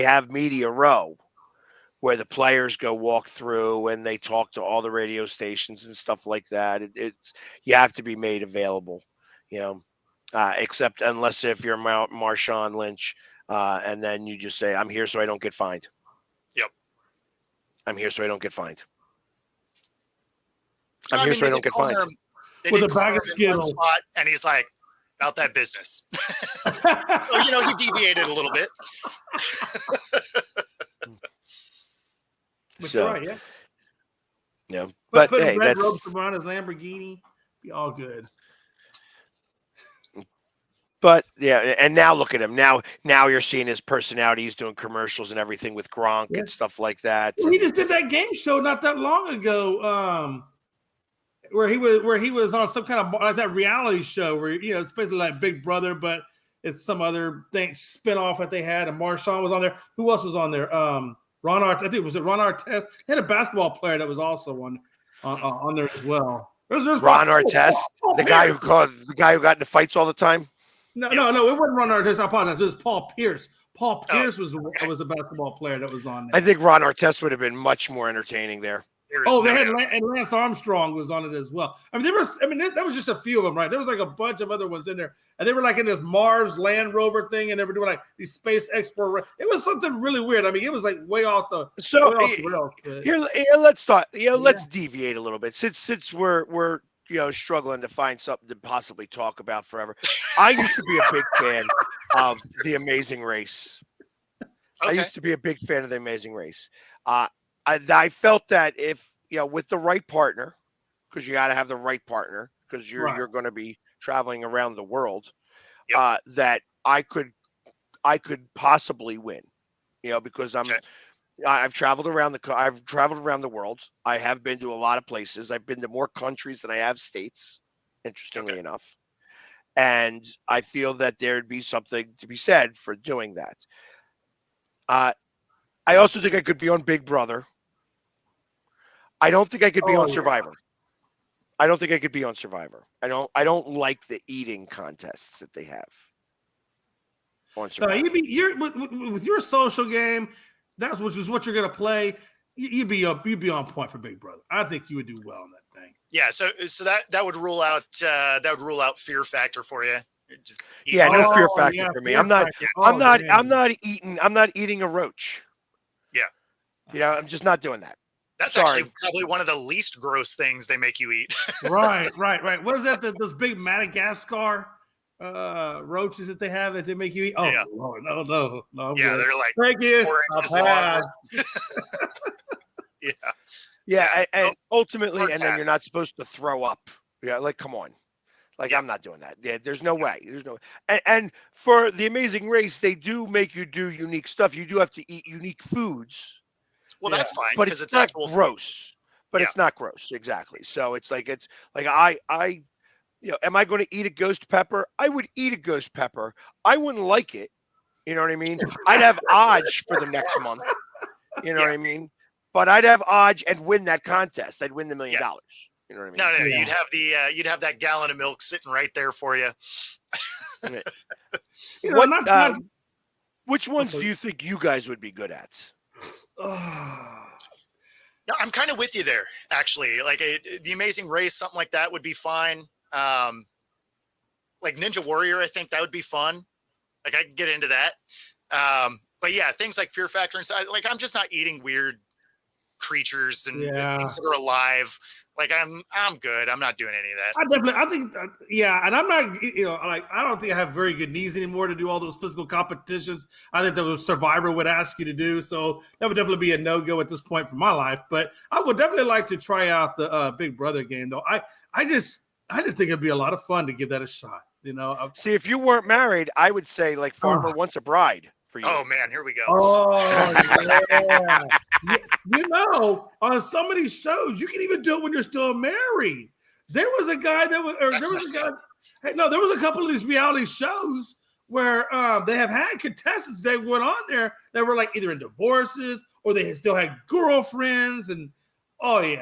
have media row where the players go walk through and they talk to all the radio stations and stuff like that. It's you have to be made available, you know, except unless if you're Marshawn Lynch, and then you just say, "I'm here so I don't get fined. Yep. I'm here so I don't get fined. No, I'm I here mean, so I don't get fined." They with did a corner bag him of in one Skittles. spot, and he's like, about that business. So, he deviated a little bit. But you're So, right, yeah. but Put hey, red that's ropes around his Lamborghini, be all good. but yeah, and now look at him. Now you're seeing his personality. He's doing commercials and everything with Gronk Yeah. and stuff like that. Well, he And just did that game show not that long ago, where he was on some kind of like that reality show where it's basically like Big Brother, but it's some other thing spinoff that they had, and Marshawn was on there. Who else was on there? Ron Artest. I think was it Ron Artest? They had a basketball player that was also on there as well. There's Ron Artest, Paul the guy Pierce. the guy who got into fights all the time. No, it wasn't Ron Artest. I apologize. It was Paul Pierce. Paul Pierce was a basketball player that was on there. I think Ron Artest would have been much more entertaining there. They had and Lance Armstrong was on it as well. I mean, that was just a few of them, right? There was like a bunch of other ones in there, and they were like in this Mars Land Rover thing, and they were doing like these space explorer. It was something really weird. I mean, it was like way off the rails. Here, let's talk. Let's deviate a little bit since we're struggling to find something to possibly talk about forever. I used to be a big fan of The Amazing Race. Okay. I used to be a big fan of The Amazing Race. I felt that if with the right partner, because you got to have the right partner, because you're going to be traveling around the world, that I could possibly win, because I've traveled around the world. I have been to a lot of places. I've been to more countries than I have states, interestingly enough, and I feel that there'd be something to be said for doing that. I also think I could be on Big Brother. I don't think I could be on Survivor. I don't think I could be on Survivor. I don't like the eating contests that they have on Survivor. With your social game, which is what you're gonna play. You'd be on point for Big Brother. I think you would do well in that thing. Yeah, so that would rule out fear factor for you. No fear factor for me. I'm not eating a roach. Yeah. I'm just not doing that. That's actually probably one of the least gross things they make you eat. Right. What is that? Those big Madagascar roaches that they have that they make you eat? Oh, yeah. Lord, no. Yeah, they're like thank you. 4 inches long. Yeah. And ultimately, and then you're not supposed to throw up. Yeah, like come on. I'm not doing that. Yeah, there's no way. And for The Amazing Race, they do make you do unique stuff. You do have to eat unique foods. Well, that's fine, but it's not gross. But it's not gross, exactly. So it's like I am I going to eat a ghost pepper? I would eat a ghost pepper. I wouldn't like it, You know what I mean? I'd have odds for the next month. You know what I mean? But I'd have odds and win that contest. I'd win the $1 million. You know what I mean? No, you'd have that gallon of milk sitting right there for you. Which ones do you think you guys would be good at? No, I'm kind of with you there, actually. Like the Amazing Race, something like that would be fine. Like Ninja Warrior, I think that would be fun. Like I could get into that. But yeah, things like Fear Factor and stuff. Like I'm just not eating weird creatures and things that are alive. Like I'm good. I'm not doing any of that. I think, and I'm not, like I don't think I have very good knees anymore to do all those physical competitions. I think that Survivor would ask you to do. So that would definitely be a no-go at this point for my life. But I would definitely like to try out the Big Brother game, though. I just think it'd be a lot of fun to give that a shot. See, if you weren't married, I would say like Farmer Wants a Bride. Oh man, here we go. Oh yeah. On some of these shows, you can even do it when you're still married. There was a guy there was a couple of these reality shows where they have had contestants that went on there that were like either in divorces or they still had girlfriends, and you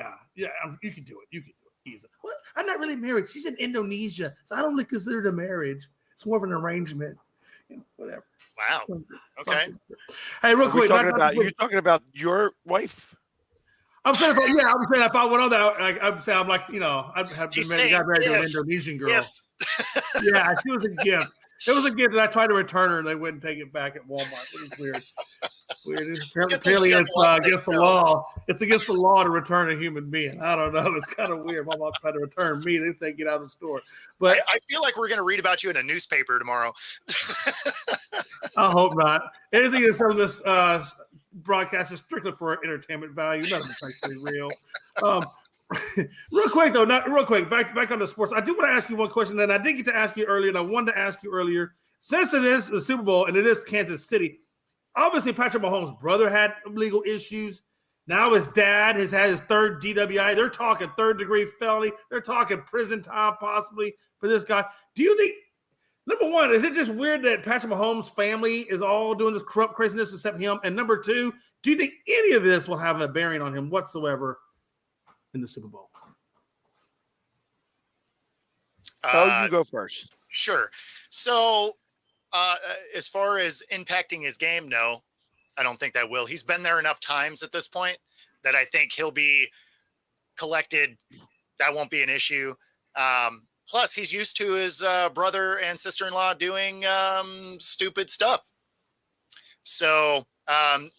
can do it. You can do it easily. What? I'm not really married. She's in Indonesia, so I don't really consider it a marriage. It's more of an arrangement. Whatever. Wow. Okay. Hey, real quick. You're talking about your wife? I'm saying, if I went on that, I'm saying, I'm like, I'd have been married to an Indonesian girl. Yeah, she was a gift. It was a gift, and I tried to return her, and they wouldn't take it back at Walmart. It was weird. Apparently, it's against the law. It's against the law to return a human being. I don't know. It's kind of weird. My mom tried to return me. They say get out of the store. But I feel like we're going to read about you in a newspaper tomorrow. I hope not. Anything that's on this broadcast is strictly for entertainment value. None of it's actually real. Real quick though, back on the sports. I do want to ask you one question that I did get to ask you earlier, and I wanted to ask you earlier. Since it is the Super Bowl and it is Kansas City, obviously Patrick Mahomes' brother had legal issues. Now his dad has had his third DWI. They're talking third-degree felony. They're talking prison time possibly for this guy. Do you think, number one, is it just weird that Patrick Mahomes' family is all doing this corrupt craziness except him? And number two, do you think any of this will have a bearing on him whatsoever in the Super Bowl? You go first. Sure. So as far as impacting his game, no, I don't think that will. He's been there enough times at this point that I think he'll be collected. That won't be an issue. Plus, he's used to his brother and sister-in-law doing stupid stuff. So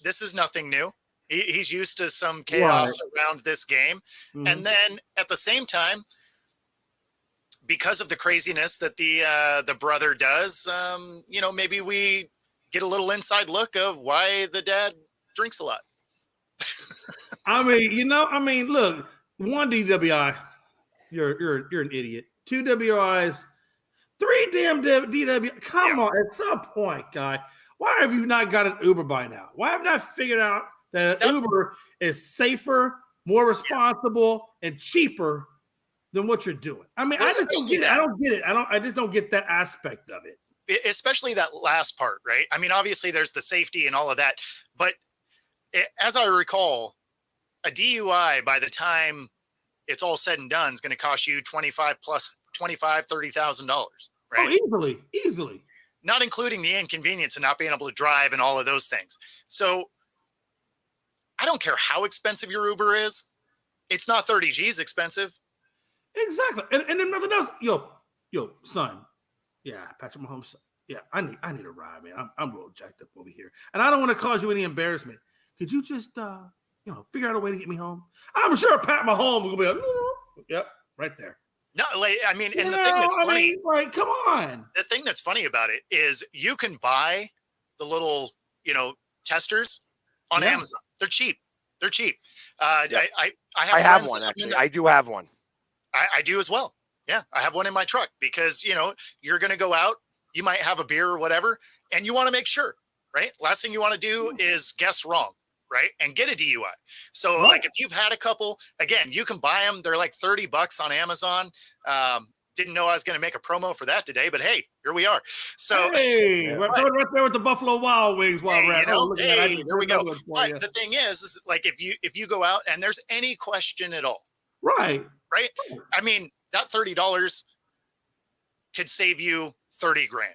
this is nothing new. He's used to some chaos around this game. Mm-hmm. And then at the same time, because of the craziness that the brother does, maybe we get a little inside look of why the dad drinks a lot. Look, one DWI, you're an idiot. Two WIs, three damn DWI. Come on, at some point, guy. Why have you not got an Uber by now? Why have you not figured out that Uber is safer, more responsible, and cheaper than what you're doing? I just don't get it. I don't get it. I just don't get that aspect of it. Especially that last part, right? I mean, obviously there's the safety and all of that, but as I recall, a DUI by the time it's all said and done is going to cost you $30,000, right? Oh, easily. Not including the inconvenience of not being able to drive and all of those things. So I don't care how expensive your Uber is. It's not 30 G's expensive. Exactly. And then nothing else. Yo, son. Yeah, Patrick Mahomes. Yeah, I need a ride, man. I'm real jacked up over here. And I don't want to cause you any embarrassment. Could you just figure out a way to get me home? I'm sure Pat Mahomes will be like, yep, right there. No, and the thing that's funny, come on. The thing that's funny about it is you can buy the little, testers on Amazon. They're cheap. I have one actually. I do have one. I do as well. Yeah, I have one in my truck because, you're going to go out, you might have a beer or whatever, and you want to make sure, right? Last thing you want to do is guess wrong, right? And get a DUI. So if you've had a couple, again, you can buy them. They're like $30 on Amazon. Didn't know I was going to make a promo for that today, but hey, here we are. So hey, right there with the Buffalo Wild Wings while we're at. There we go. But the thing is like if you go out and there's any question at all, right? I mean, that $30 could save you 30 grand.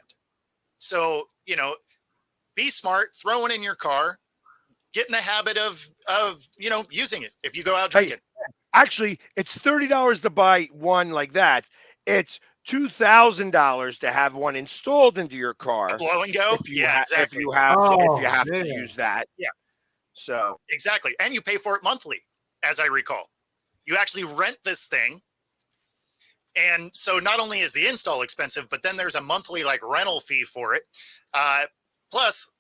So, be smart, throw it in your car, get in the habit of using it if you go out drinking. Actually, it's $30 to buy one like that. It's $2,000 to have one installed into your car. A blow and go? Exactly. If you have to use that. Yeah. So exactly. And you pay for it monthly, as I recall. You actually rent this thing. And so not only is the install expensive, but then there's a monthly rental fee for it. Plus,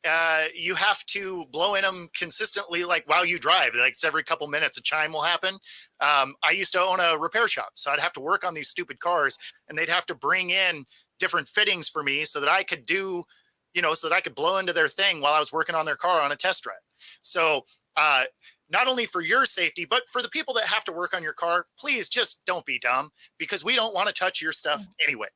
you have to blow in them consistently, while you drive. It's every couple minutes a chime will happen. I used to own a repair shop, so I'd have to work on these stupid cars, and they'd have to bring in different fittings for me so that I could do, so that I could blow into their thing while I was working on their car on a test drive. So not only for your safety, but for the people that have to work on your car, please just don't be dumb, because we don't want to touch your stuff anyway.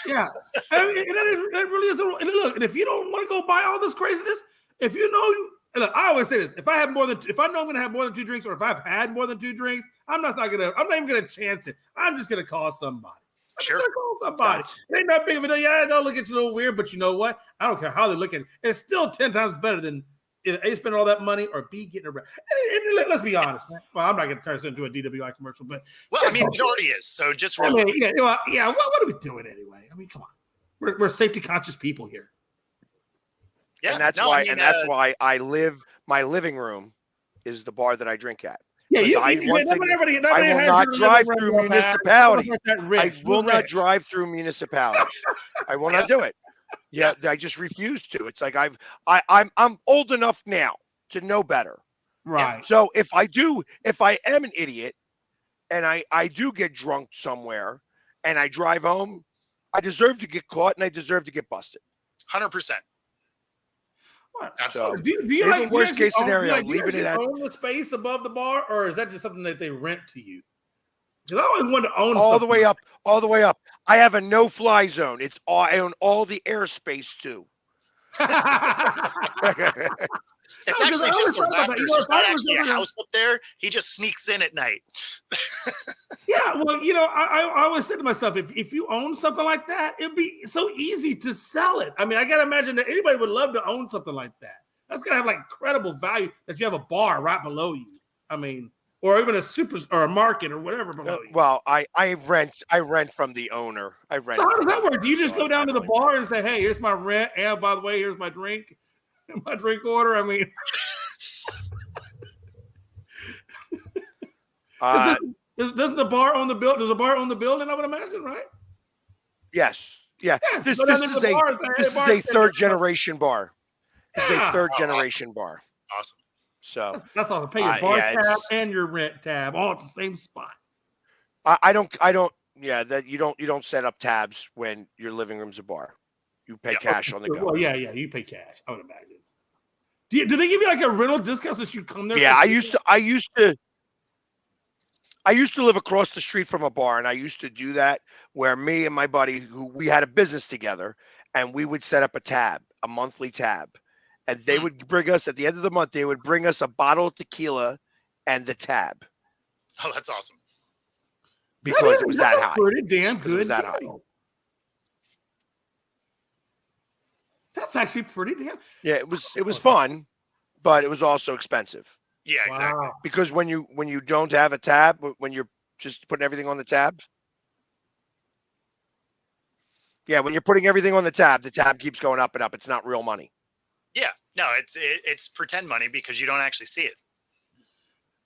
Yeah. I mean, it really is. Look, and if you don't want to go buy all this craziness, if you know, look, I always say this: if I know I'm going to have more than 2 drinks, or if I've had more than 2 drinks, I'm not even going to chance it. I'm just going to call somebody. Sure. Call somebody. It ain't that big of a deal. Yeah, they'll look at you a little weird, but you know what? I don't care how they look at it. It's still 10 times better than A, spending all that money, or B, getting around. And let's be honest, man. Well, I'm not going to turn this into a DWI commercial, but it already is. So just really, what are we doing anyway? I mean, come on, we're safety conscious people here. Yeah, and that's why my living room is the bar that I drink at. Yeah, I will not drive through municipalities. I will not drive through municipalities. I will not do it. Yeah, I just refuse to. It's like I'm old enough now to know better. Right. So if I am an idiot and I do get drunk somewhere and I drive home, I deserve to get caught and I deserve to get busted. 100%. Absolutely. So, do you worst case scenario, leaving it at own the space above the bar, or is that just something that they rent to you? Because I always wanted to own all the way up. I have a no-fly zone. I own all the airspace too. It's actually just the Raptors. There's not actually a house up there. He just sneaks in at night. Yeah, well, I always said to myself, if you own something like that, it'd be so easy to sell it. I mean, I gotta imagine that anybody would love to own something like that. That's gonna have incredible value that you have a bar right below you. I mean, or even a super or a market or whatever below you. Well, I rent from the owner. I rent. So how does that work? Do you just go down to the bar and say, "Hey, here's my rent, and by the way, here's my drink, order"? I mean, doesn't the bar own the building? Does the bar own the building? I would imagine, right? Yes. Yeah. This is a third generation bar. This is a third generation bar. Awesome. So that's all. Pay your bar tab and your rent tab all at the same spot. I don't. Yeah, that you don't set up tabs when your living room's a bar. You pay cash on the go. Well, yeah, you pay cash. I would imagine. Do they give you a rental discount since you come there? Yeah, I used to live across the street from a bar, and I used to do that where me and my buddy, we had a business together, and we would set up a monthly tab. And they would bring us, at the end of the month, they would bring us a bottle of tequila and the tab. Oh, that's awesome. Because it was that high. Pretty damn good. It was that high. That's actually pretty damn. Yeah, it was fun, but it was also expensive. Yeah, exactly. Wow. Because when you don't have a tab, when you're just putting everything on the tab. Yeah, when you're putting everything on the tab keeps going up and up. It's not real money. Yeah, no, it's pretend money because you don't actually see it.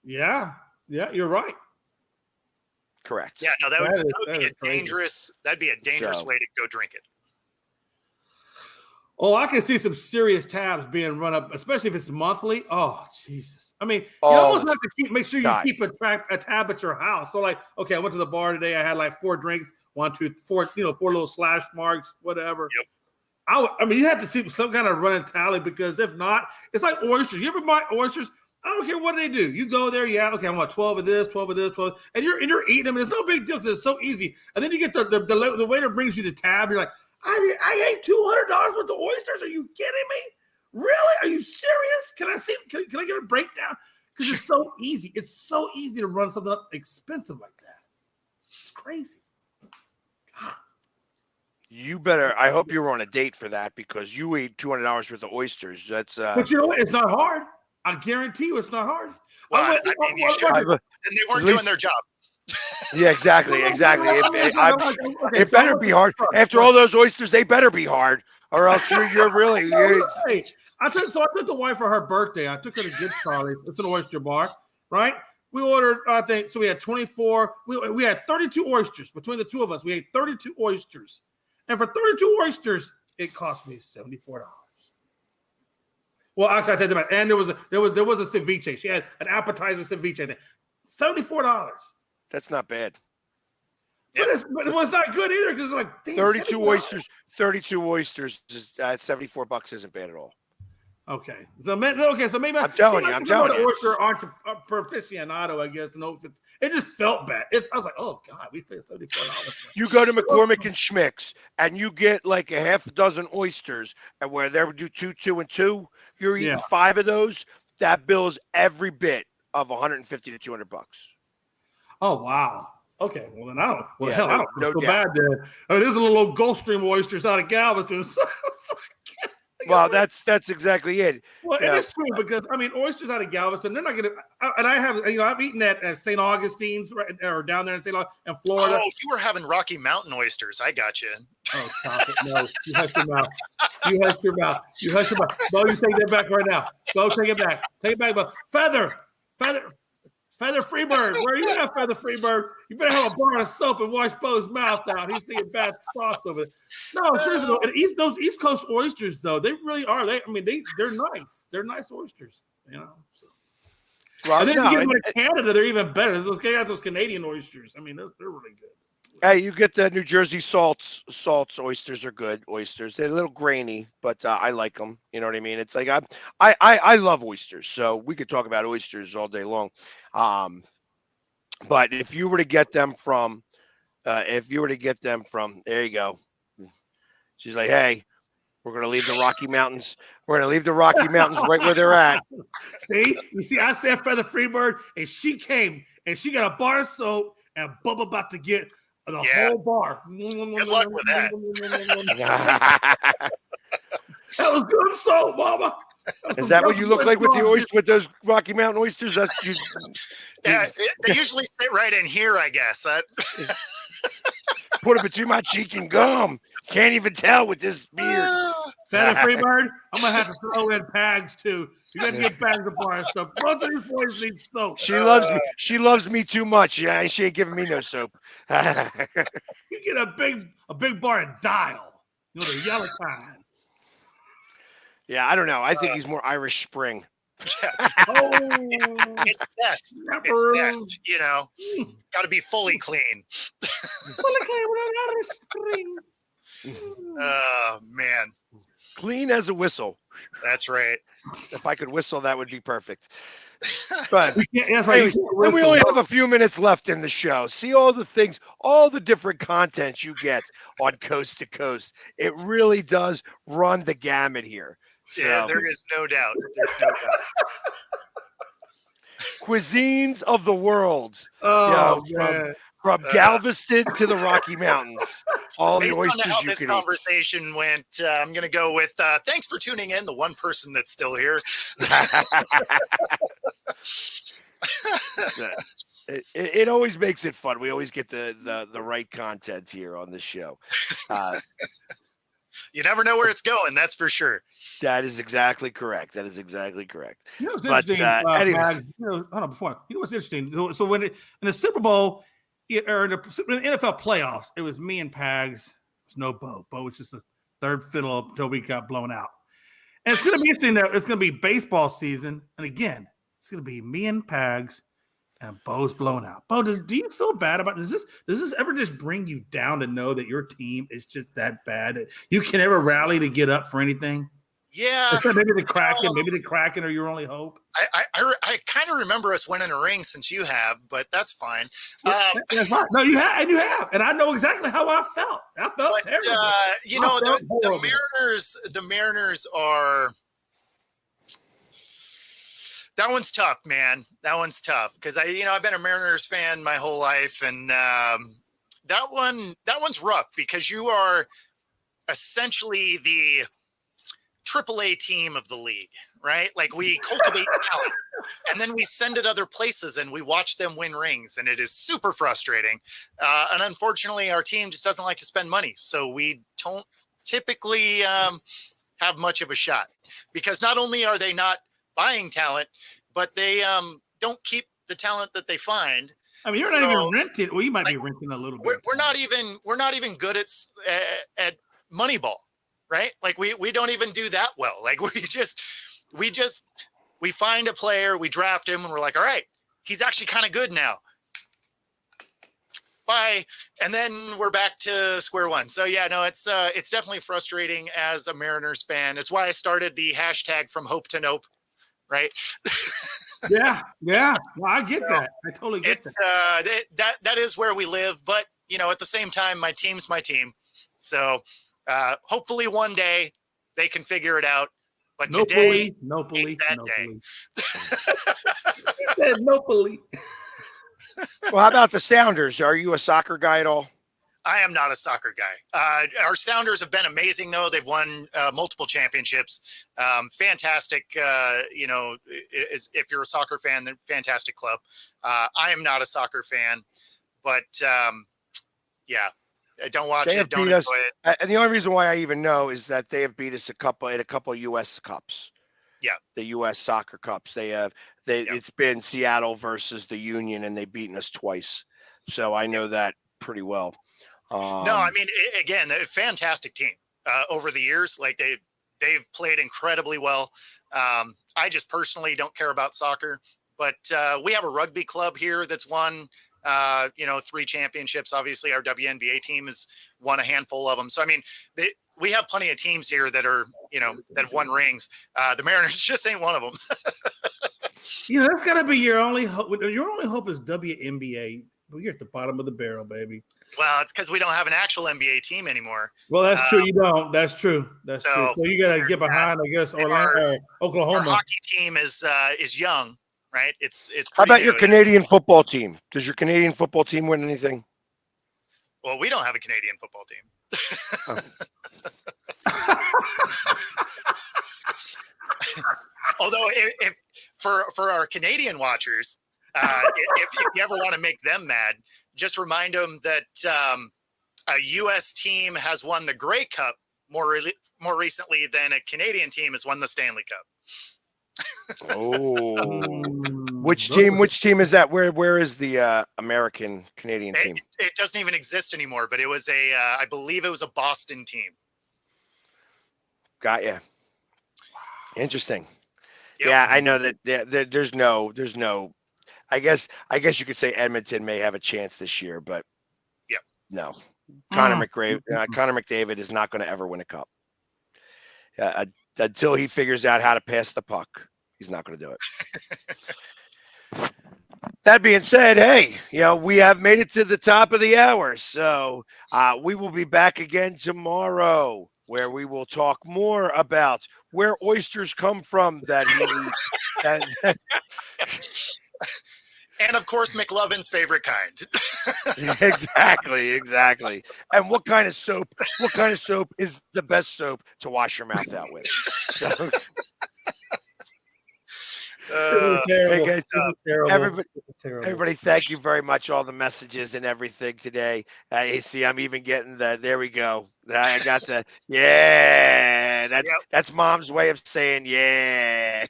Yeah, you're right. Correct. Yeah, no, that would be a dangerous. That'd be a dangerous way to go drink it. Oh, I can see some serious tabs being run up, especially if it's monthly. Oh, Jesus! I mean, you almost have to make sure you keep a tab at your house. So, okay, I went to the bar today. I had 4 drinks, 1, 2, 4, 4 little slash marks, whatever. Yep. I mean, you have to see some kind of running tally because if not, it's like oysters. You ever buy oysters? I don't care what they do. You go there, yeah, okay, I want 12 of this, 12 of this, 12, and you're eating them. And it's no big deal because it's so easy. And then you get the waiter brings you the tab. You're like, I ate $200 worth of oysters. Are you kidding me? Really? Are you serious? Can I see? Can I get a breakdown? Because it's so easy. It's so easy to run something up expensive like that. It's crazy. God. You better. I hope you were on a date for that because you ate $200 worth of oysters. That's. But you know what? It's not hard. I guarantee you, it's not hard. Well, I mean, you should. And they weren't doing their job. Yeah, exactly. It better be hard. After all those oysters, they better be hard, or else you're really. I took the wife for her birthday. I took her to Good Charlie's. It's an oyster bar, right? We ordered, I think, so we had 24. We had 32 oysters between the two of us. We ate 32 oysters, and for 32 oysters, it cost me $74. Well, actually, I take that back. And there was a ceviche. She had an appetizer ceviche. $74. That's not bad. But it was not good either because it's like damn, 32 $74. oysters. 32 oysters is $74 isn't bad at all. Okay, so maybe I'm telling you. Oyster aficionado, I guess. No, it just felt bad. I was like, oh God, we paid $74. You go to McCormick and Schmick's and you get like a half a dozen oysters, and where they would do 2, 2, and 2, you're eating 5 of those. That bill's every bit of $150 to $200. Oh wow. Okay, well then I don't. Well, Yeah, hell, I don't feel so bad there. I mean, there's a little Gulfstream oysters out of Galveston. Well, that's exactly it. Well, it is true because I mean, oysters out of Galveston, they're not gonna. And I have, I've eaten at St. Augustine's, right, or down there in St. Augustine, in Florida. Oh, you were having Rocky Mountain oysters. I got you. Oh, stop it! No, you hush your mouth. You hush your mouth. You hush your mouth. Bo, you take that back right now. Bo, take it back. Take it back, Bo. Feather Freebird. Where are you at, Feather Freebird? You better have a bar of soap and wash Bo's mouth out. He's thinking bad thoughts over it. No, seriously, though, and those East Coast oysters, though, they really are. They're nice. They're nice oysters, So. Well, and then you get them in Canada, they're even better. Those Canadian oysters. I mean, they're really good. Hey, you get the New Jersey salts. Oysters are good. Oysters. They're a little grainy, but I like them. You know what I mean? It's like I love oysters. So we could talk about oysters all day long. But if you were to get them from, there you go. She's like, hey, we're going to leave the Rocky Mountains. We're going to leave the Rocky Mountains right where they're at. See, I said Feather Freebird, and she came, and she got a bar of soap, and Bubba about to get the whole bar. Good luck with that. That was good soap, Mama. Is that what you look like with the oyster, with those Rocky Mountain oysters? That's you. Yeah, they usually sit right in here, I guess. Put it between my cheek and gum. Can't even tell with this beard. Feather Freebird, I'm gonna have to throw in Pags too. You got to get Pags a bar of soap. Both of these boys need soap. She loves me. She loves me too much. Yeah, she ain't giving me no soap. You get a big bar of Dial. The yellow kind. Yeah, I don't know. I think he's more Irish Spring. It's zest. It's zest. Got to be fully clean. Fully clean with an Irish Spring. Oh man, clean as a whistle. That's right. If I could whistle, that would be perfect. But that's right. And we only have a few minutes left in the show. See all the things, all the different content you get on Coast to Coast. It really does run the gamut here. Yeah, there is no doubt. There's no doubt. Cuisines of the world. From Galveston to the Rocky Mountains. All the oysters you can eat. This conversation went, I'm going to go with thanks for tuning in, the one person that's still here. It always makes it fun. We always get the right content here on the show. You never know where it's going, that's for sure. That is exactly correct. But what's interesting? anyways. Hold on, before what's interesting? So when in the Super Bowl or in the NFL playoffs, it was me and Pags. There's no Bo. Bo was just a third fiddle until we got blown out. And it's going to be interesting that it's going to be baseball season, and again, it's going to be me and Pags. And Bo's blown out. Bo, do you feel bad about this? Does this ever just bring you down to know that your team is just that bad that you can never rally to get up for anything? Yeah, maybe the Kraken are your only hope. I kind of remember us winning a ring since you have, but that's fine. That's fine. No, you have, and I know exactly how I felt. I felt terrible. You know, the Mariners are. That one's tough, man. That one's tough because I've been a Mariners fan my whole life, and that one's rough because you are essentially the AAA team of the league, right? Like we cultivate talent and then we send it other places and we watch them win rings, and it is super frustrating. And unfortunately, our team just doesn't like to spend money, so we don't typically have much of a shot because not only are they not buying talent, but they don't keep the talent that they find. I mean, you're not even renting. Well, you might be renting a little bit. We're not even good at Moneyball, right? Like we don't even do that well. Like we find a player, we draft him, and we're like, all right, he's actually kind of good now. Bye, and then we're back to square one. So yeah, no, it's definitely frustrating as a Mariners fan. It's why I started the hashtag from hope to nope. Right. Yeah. Well, I get that. I totally get that. That is where we live. But, at the same time, my team's my team. So hopefully one day they can figure it out. But today, no police. No police. Well, how about the Sounders? Are you a soccer guy at all? I am not a soccer guy. Our Sounders have been amazing, though. They've won multiple championships. Fantastic. If you're a soccer fan, they're a fantastic club. I am not a soccer fan, but yeah, I don't watch it. Don't enjoy it. And the only reason why I even know is that they have beat us a couple of U.S. Cups. Yeah, the U.S. Soccer Cups. It's been Seattle versus the Union, and they've beaten us twice. So I know that pretty well. No, I mean, again, a fantastic team over the years. Like they've played incredibly well. I just personally don't care about soccer, but we have a rugby club here that's won, 3 championships. Obviously, our WNBA team has won a handful of them. So, I mean, we have plenty of teams here that are, that won rings. The Mariners just ain't one of them. That's got to be your only hope. Your only hope is WNBA. You're at the bottom of the barrel, baby. Well, it's because we don't have an actual NBA team anymore. Well, that's true. You don't. That's true. True. So you got to get behind, I guess, Orlando, Oklahoma. Our hockey team is young, right? It's. How about your Canadian football team? Does your Canadian football team win anything? Well, we don't have a Canadian football team. Although, if for our Canadian watchers. If you ever want to make them mad, just remind them that a U.S. team has won the Grey Cup more recently than a Canadian team has won the Stanley Cup. Oh, which team is that? Where is the American Canadian team? It doesn't even exist anymore, but it was I believe it was a Boston team. Got you. Interesting. Yep. Yeah, I know that there's no. I guess you could say Edmonton may have a chance this year, but no. Connor McDavid is not going to ever win a cup. Until he figures out how to pass the puck, he's not going to do it. That being said, hey, we have made it to the top of the hour, so we will be back again tomorrow, where we will talk more about where oysters come from that he eats. And of course, McLovin's favorite kind. Exactly. And what kind of soap is the best soap to wash your mouth out with? So, hey guys, everybody, thank you very much. All the messages and everything today. You see, I'm even getting there we go. I got the, yeah, that's mom's way of saying, yeah.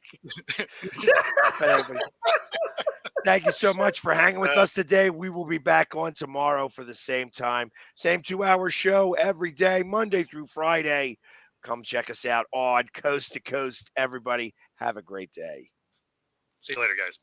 Thank you so much for hanging with us today. We will be back on tomorrow for the same time, same 2-hour show every day, Monday through Friday. Come check us out on Coast to Coast. Everybody, have a great day. See you later, guys.